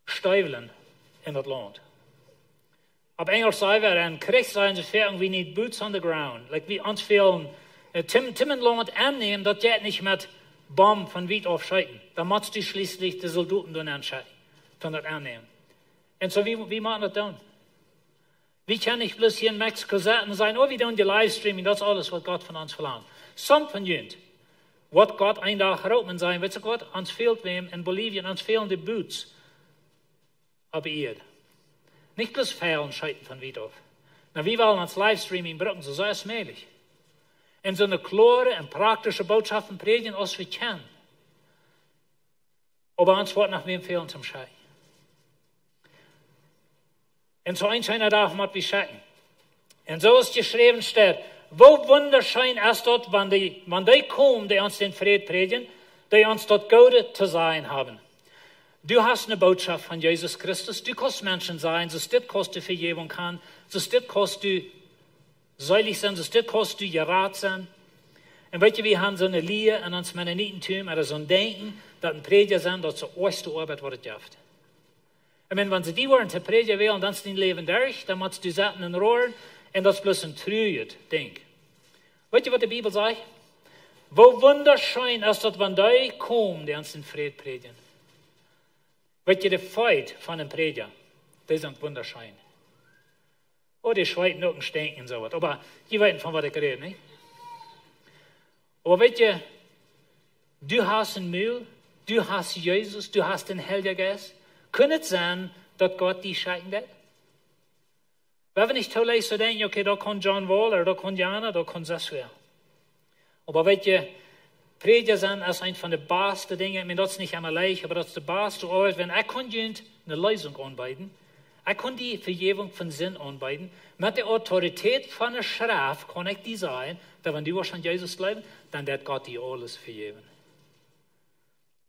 Steuveln in das Land. Auf Englisch sagen wir, in Krieg sagen sie, we need boots on the ground. Like wir uns fehlen, Timmenland annehmen, das geht nicht mit Bomben von weit auf schreiten. Da musst du schließlich die Soldaten dann entscheiden, von das annehmen. Und so, wie machen wir das dann? Wie kann ich bloß hier in Mexiko sitzen und sagen, oh, wir tun die Livestreaming, das ist alles, was Gott von uns verlangt. Some von jünt, was Gott ein Tag raubt und sagen, weißt du was, uns fehlt wem in Bolivien, uns fehlen die Boots. Aber ihr, nicht bloß Pfeilen scheiden von weit auf. Na, wir wollen uns Livestreaming brauchen, so sei es möglich. Und so eine klare und praktische Botschaften predigen, als wir können. Aber uns wird nach wem fehlen zum Schein. Und so ein schöner Tag muss wir schauen. Und so ist geschrieben steht, wo wunderschön ist dort, wenn die kommen, die uns den Frieden predigen, die uns dort Gute zu sein haben. Du hast eine Botschaft von Jesus Christus. Du kannst Menschen sein, so das kannst du Vergebung haben, so das kannst du seilig sein, so das kannst du gerat sein. Und weißt du, wir haben so eine Lehre in uns Mennonitentum, oder so ein Denken, dass ein Prediger sein, dass die erste Arbeit wird gibt. Und wenn sie die wollen, zu Prediger wählen, dann ist dein Leben durch, dann musst du satten und rohren, und das ist bloß ein trüges Ding. Weißt du, was die Bibel sagt? Wo wunderschön ist das, wenn die kommen, die uns den Frieden predigen. Weißt du, die Feit von einem Prediger, die sind wunderschön. Oh, die schweiten auch ein Stinken und so was. Aber die wissen, von was ich rede, nicht? Aber weißt du, du hast ein Mühl, du hast Jesus, du hast den Heiligen Geist. Kann es sein, dass Gott die schenken wird? Wenn wir nicht toll so denken, okay, da kann John Wall, oder da kann Jana, da kann das wer. Aber weißt du, Prediger sein ist ein von den besten Dingen. Ich meine, das ist nicht einmal leicht, aber das ist die beste Arbeit. Wenn ich kann eine Lösung anbieten, ich kann die Vergebung von Sinn anbieten, mit der Autorität von der Schrift kann ich die sagen, dass wenn du an Jesus glaubst, dann wird Gott dir alles vergeben.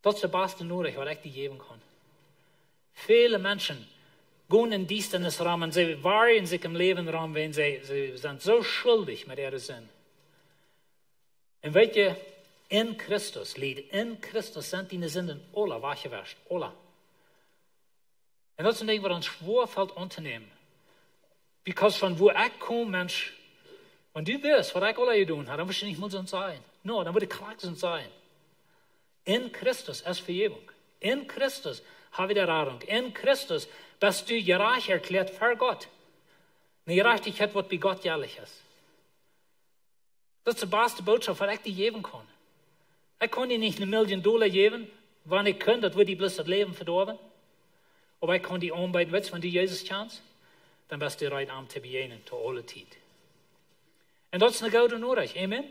Das ist die beste Nachricht, was ich dir geben kann. Viele Menschen gehen in Dienstensrahmen, sie wahren sich im Lebensraum, wenn sie sind so schuldig mit ihrem Sinn. Und welche in Christus liegt, in Christus sind die Sünden alle weggewaschen, alle. Und das ist ein Ding, was uns schwerfällt unternehmen. Because von wo ich komme, Mensch, wenn du wirst, was ich alle getan habe, dann wirst du nicht Mund sein. No, dann wird ich Klagen sein. In Christus ist Vergebung. In Christus habe ich die Rettung. In Christus bist du gerecht erklärt für Gott. Eine Gerechtigkeit, was bei Gott jährlich ist. Das ist die beste Botschaft, was ich dir geben kann. Ich kann dir nicht $1 Million geben, wenn ich könnte, das würde ich bloß das Leben verdorben. Aber ich kann die aanbieden, weet je, wenn du Jesus kennst, dann bist du bereit, am te bejenen, zu alle Zeit. Und das ist eine gouden nodig, amen?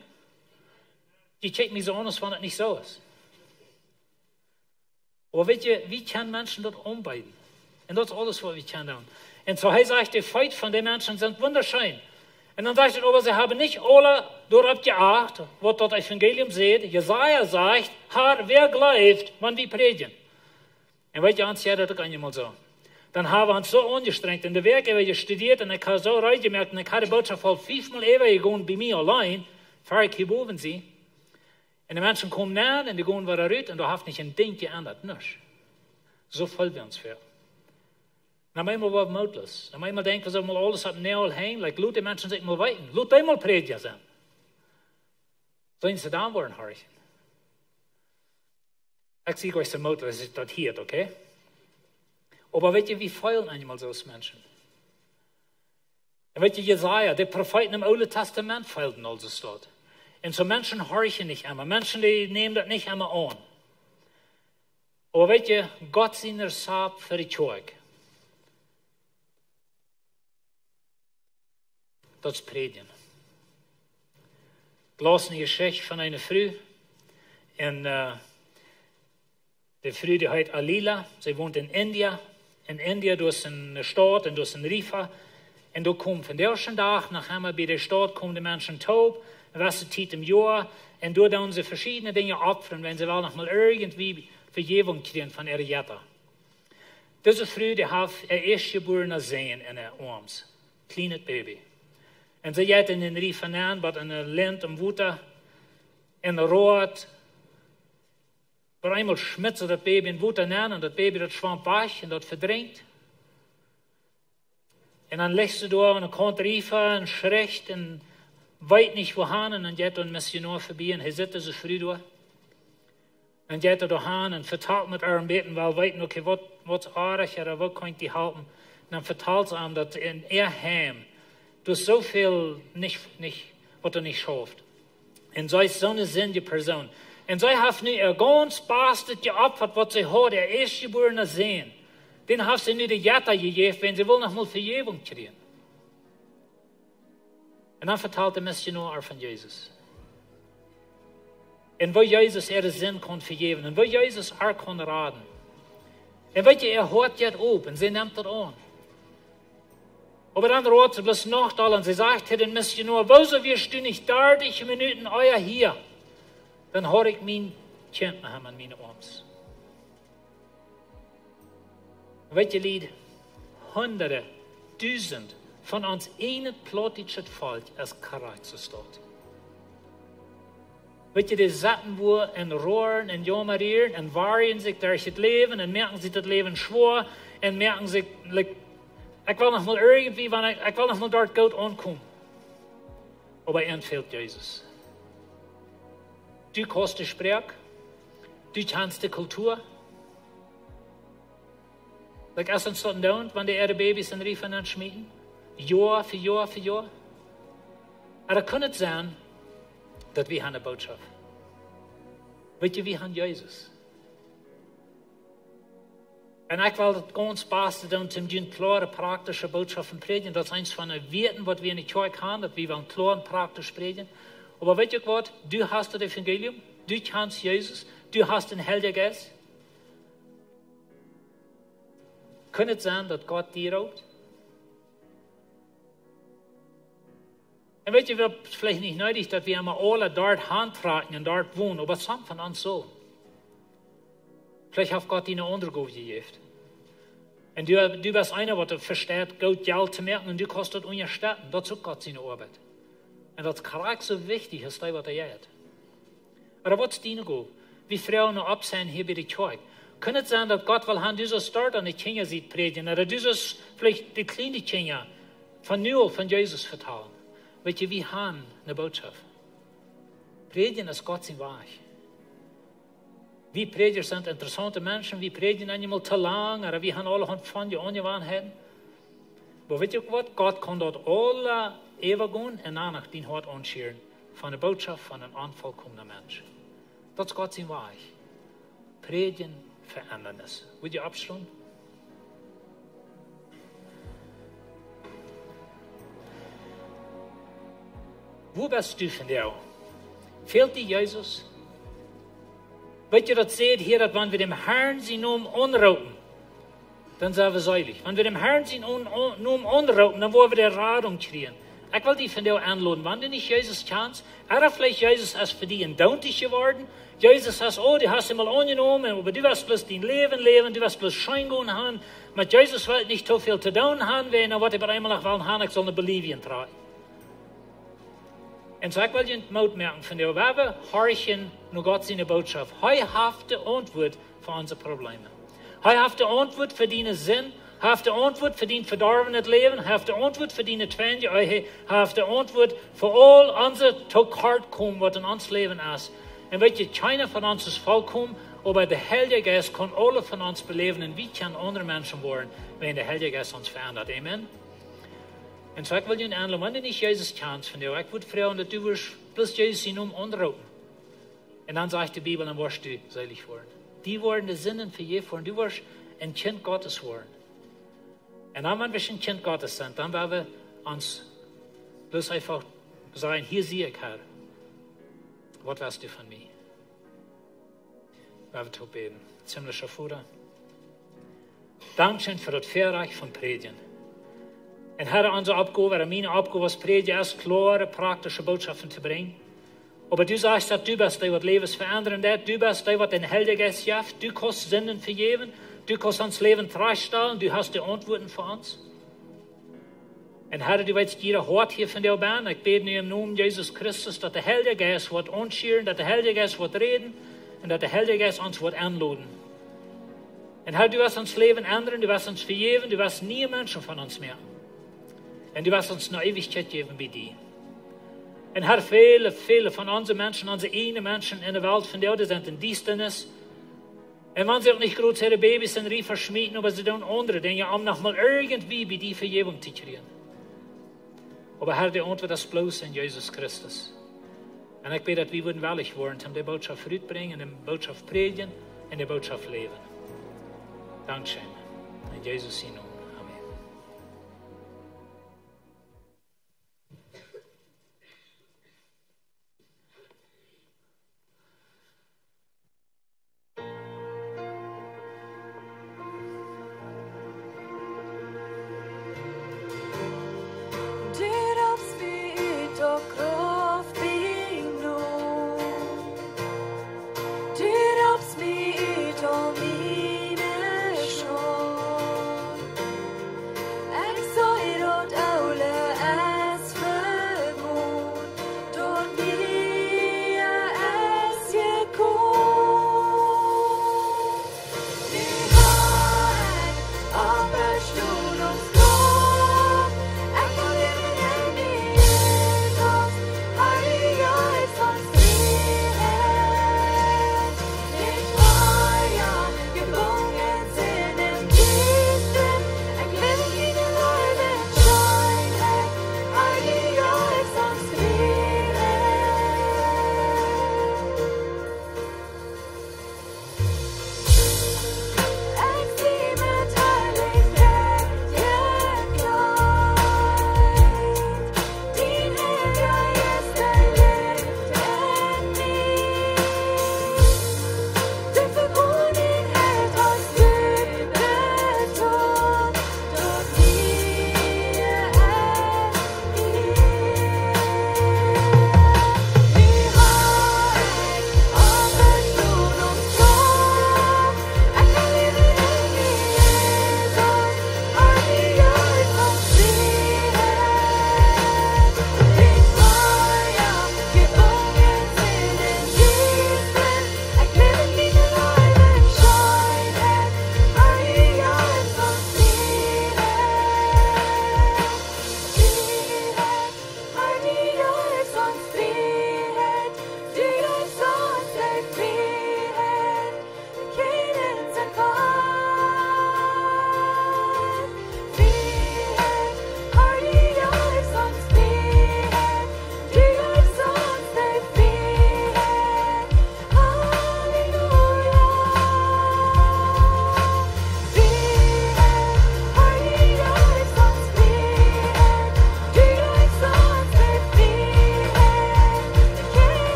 Die kijkt mich so an, als wenn es nicht so ist. Aber weet je, wie können Menschen das aanbieden? Und das ist alles, was wir können tun. Und so sagt, die Feit von den Menschen sind wunderschön. Und dann sagt er, aber sie haben nicht alle darauf geachtet, was das Evangelium sagt. Jesaja sagt, Herr, wer glaubt, wenn wir predigen? Und weet je, ans ja, das ist einmal so. Dann haben wir uns so angestrengt in der Werk, wir studiert und ich habe so reingemerkt und ich habe die Botschaft voll 5-mal gegangen bei mir allein, bevor ich hier oben sie. Und die Menschen kommen näher und die gehen wieder raus und du hast nicht ein Ding geändert, nicht. So voll wir uns für. Dann einmal war es möglich. Dann einmal denken wir, mal alles ab näher hängen, like laut die Menschen sich mal weiten. Laut einmal predigen sein. Sollen sie da wollen, hören? Ich sehe euch so möglich, dass ich das hier, okay? Aber weet je, wie feilen einmal so Menschen? Und weet je, Jesaja, die Propheten im Alten Testament feilten also dort. Und so Menschen horchen nicht immer. Menschen, die nehmen das nicht immer an. Aber weet je, Gott seiner Saab für die Kirche. Das ist Predigen. Ich las eine Geschichte von einer Frau. Und die Frau, die heißt Alila. Sie wohnt in India. In India, durch eine Stadt und durch ein Rifa. Und da kommt von der ersten Tag, nachdem wir bei der Stadt kommen die Menschen taub, was Zeit im Jahr, und da tun sie verschiedene Dinge opfern, wenn sie wel noch mal irgendwie Vergebung kriegen von ihrer Jetta. Diese Frau, die hat ein erstgeborener Sehen in ihr Arms. Kleines Baby. Und sie hat in den Rifa an, mit einer Lint im Wutter, in der Rot. Aber einmal schmitzt das Baby in Wutter an und das Baby das schwamm weg und das verdrängt. Und dann legst du da und dann kommt Rifa und schreckt und weit nicht wohin und dann geht ein Missionar vorbei und er sitzt so früh da. Und geht er da hin und vertelt mit ihrem Beten, weil weit okay, was artig oder was kann ich die halten. Und dann vertelt sie ihm, dass in ihr Heim durch so viel nicht, was er nicht schafft. Und sie ist so eine sinnige Person. Und sie hat nu ihr ganz Bestes geopfert, was sie hat, ihr erstgeborener Sehen. Den hat sie nu die Jetta gegeben, wenn sie will noch mal Vergebung kriegen. Und dann vertelt der Missionar von Jesus. Und wo Jesus ihre Sinn kann vergeben. Und wo Jesus auch kann raten. Und weet je, hört jetzt auf und sie nimmt das an. Aber dann rät sie bloß noch und sie sagt zu den Missionar, wieso wirst du nicht 30 Minuten euer hier? Dann habe ich mein Kind noch an meine Arms. Weet je, Lied, Hunderte, Tausend von uns einen plötzlich fällt, als Charakter steht. Weet je, die zaten wir en roeren en jammerieren en waarden zich durch het Leben en merken sich das Leben schwer en merken sich, like, ich will noch mal irgendwie, ich will noch mal dort gut ankommen. Aber er fehlt Jesus. Du kannst die Sprache, du kannst die Kultur. Like als uns dort down, wenn die ihre Babys in Riefen anschmieden, Jahr für Jahr für Jahr. Aber kann es sein, dass wir eine Botschaft haben. Weet je, wir haben Jesus. Und ich will das ganz Beste tun, um die klare, praktische Botschaften predigen. Das ist eins von den Werten, was wir in der Kirche haben, dass wir klar und praktisch predigen. Aber weet je was? Du hast das Evangelium, du kennst Jesus, du hast den Heiligen Geist. Kann es sein, dass Gott dir raubt? Und weet je, wir haben vielleicht nicht nötig, dass wir immer alle dort handtragen und dort wohnen, aber es haben von uns so. Vielleicht hat Gott dir eine andere Gabe gegeben. Und du bist einer, der versteht, Gott Geld zu merken und du kannst das unterstützen. Das ist Gott seine Arbeit. Und das ist so wichtig, ist das, was er tut. Aber was ist deine Gabe? Wie Frauen noch absehen hier bei der Kirche. Kann es sein, dass Gott will haben, du sollst dort an die Kinder sieht predigen, oder du sollst vielleicht die kleinen Kinder von Null von Jesus vertrauen. Weet je, wir haben eine Botschaft. Predigen ist Gott sein Weg. Wir Prediger sind interessante Menschen, wir predigen einmal zu lang, aber wir haben alle von die Ungewohnheiten. Aber weet je was? Gott kann dort alle ewig gehen und danach den Hort anschieren von der Botschaft von einem unvollkommenen Mensch. Das ist Gott sein Weg. Predigen, Verändernis. Wollt ihr abschließen? Wo bist du von dir? Fehlt dir Jesus? Weet je dat seht hier, dat wenn wir dem Herrn sie Namen anrufen, dann sind wir seilig. Wenn wir dem Herrn sie Namen anrufen, dann wollen wir der Radung kriegen. Ich will dich von dir anladen, wenn du nicht Jesus kennst, vielleicht Jesus ist für dich ein Dauntig geworden. Jesus sagt, oh, du hast ihn mal angenommen, aber du wirst bloß dein Leben leben, du wirst bloß Schein gehen haben. Mit Jesus will nicht so viel zu tun haben, wenn er aber einmal nach Wallen ich soll nach Bolivien tragen. Und so ich will dir Mut merken von dir, wir horchen nur Gott seine Botschaft. Er hat die Antwort für unsere Probleme. Er hat die Antwort für deinen Sinn. Er hat die Antwort für dein verdorbenes Leben. Er hat die Antwort für deine Twände. Er hat die Antwort für all unsere Hardkommen, was in uns Leben ist. Und weet je, keiner von uns ist vollkommen, aber der Heilige Geist kann alle von uns beleben und wie kann andere Menschen werden, wenn der Heilige Geist uns verändert. Amen. Und so ich will dir einladen, wenn du nicht Jesus kennst von dir, ich würde fragen, dass du wirst bloß Jesus in anrufen. Und dann sagt die Bibel, dann wirst du selig werden. Die werden die Sinnen für je werden. Du wirst ein Kind Gottes werden. Und dann, wenn wir ein Kind Gottes sind, dann werden wir uns bloß einfach sagen, hier sehe ich, Herr. Was weißt du von mir? Wir werden beten. Ziemlicher Vater. Dankeschön für das Verreich von Predigen. Und Herr, unsere Aufgabe, meine Aufgabe als Prediger ist, klare, praktische Botschaften zu bringen. Aber du sagst, dass du bist, der was Lebens verändern wird. Du bist, der was den Heiligen Geist schafft. Du kannst Sünden vergeben. Du kannst uns Leben tragstellen. Du hast die Antworten für uns. Und Herr, du weißt, jeder Hort hier von der Bahn. Ich bete nur im Namen Jesus Christus, dass der Heilige Geist wird anschieren, dass der Heilige Geist wird reden und dass der Heilige Geist uns wird anladen. Und Herr, du wirst uns Leben ändern, du wirst uns vergeben, du wirst nie Menschen von uns mehr. Und du wirst uns eine Ewigkeit geben wie die. Und Herr, viele, viele von unseren Menschen, unsere eigenen Menschen in der Welt von der, die sind in Dienstnis. Und wenn sie auch nicht gerade ihre Babys in Rief verschmieden, aber sie tun andere Dinge, um noch mal irgendwie bei die Vergebung zu kriegen. Aber Herr, die Antwort ist bloß in Jesus Christus. Und ich bete, dass wir würden willig werden, um die Botschaft fortbringen, die Botschaft predigen und die Botschaft leben. Dankeschön. In Jesus' Namen. Amen. Du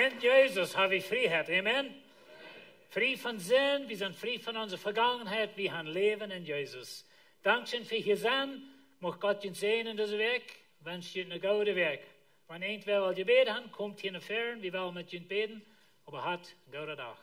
In Jesus habe ich Freiheit. Amen. Frei von Sinn, wir sind frei von unserer Vergangenheit, wir haben Leben in Jesus. Dankeschön für hier sein. Mag Gott uns sehen in diesem Weg. Wünsche dir einen guten Weg. Wenn irgendwer will gebeten haben, kommt hier nach vorne, wir wollen mit dir beten. Aber hat einen guten Tag.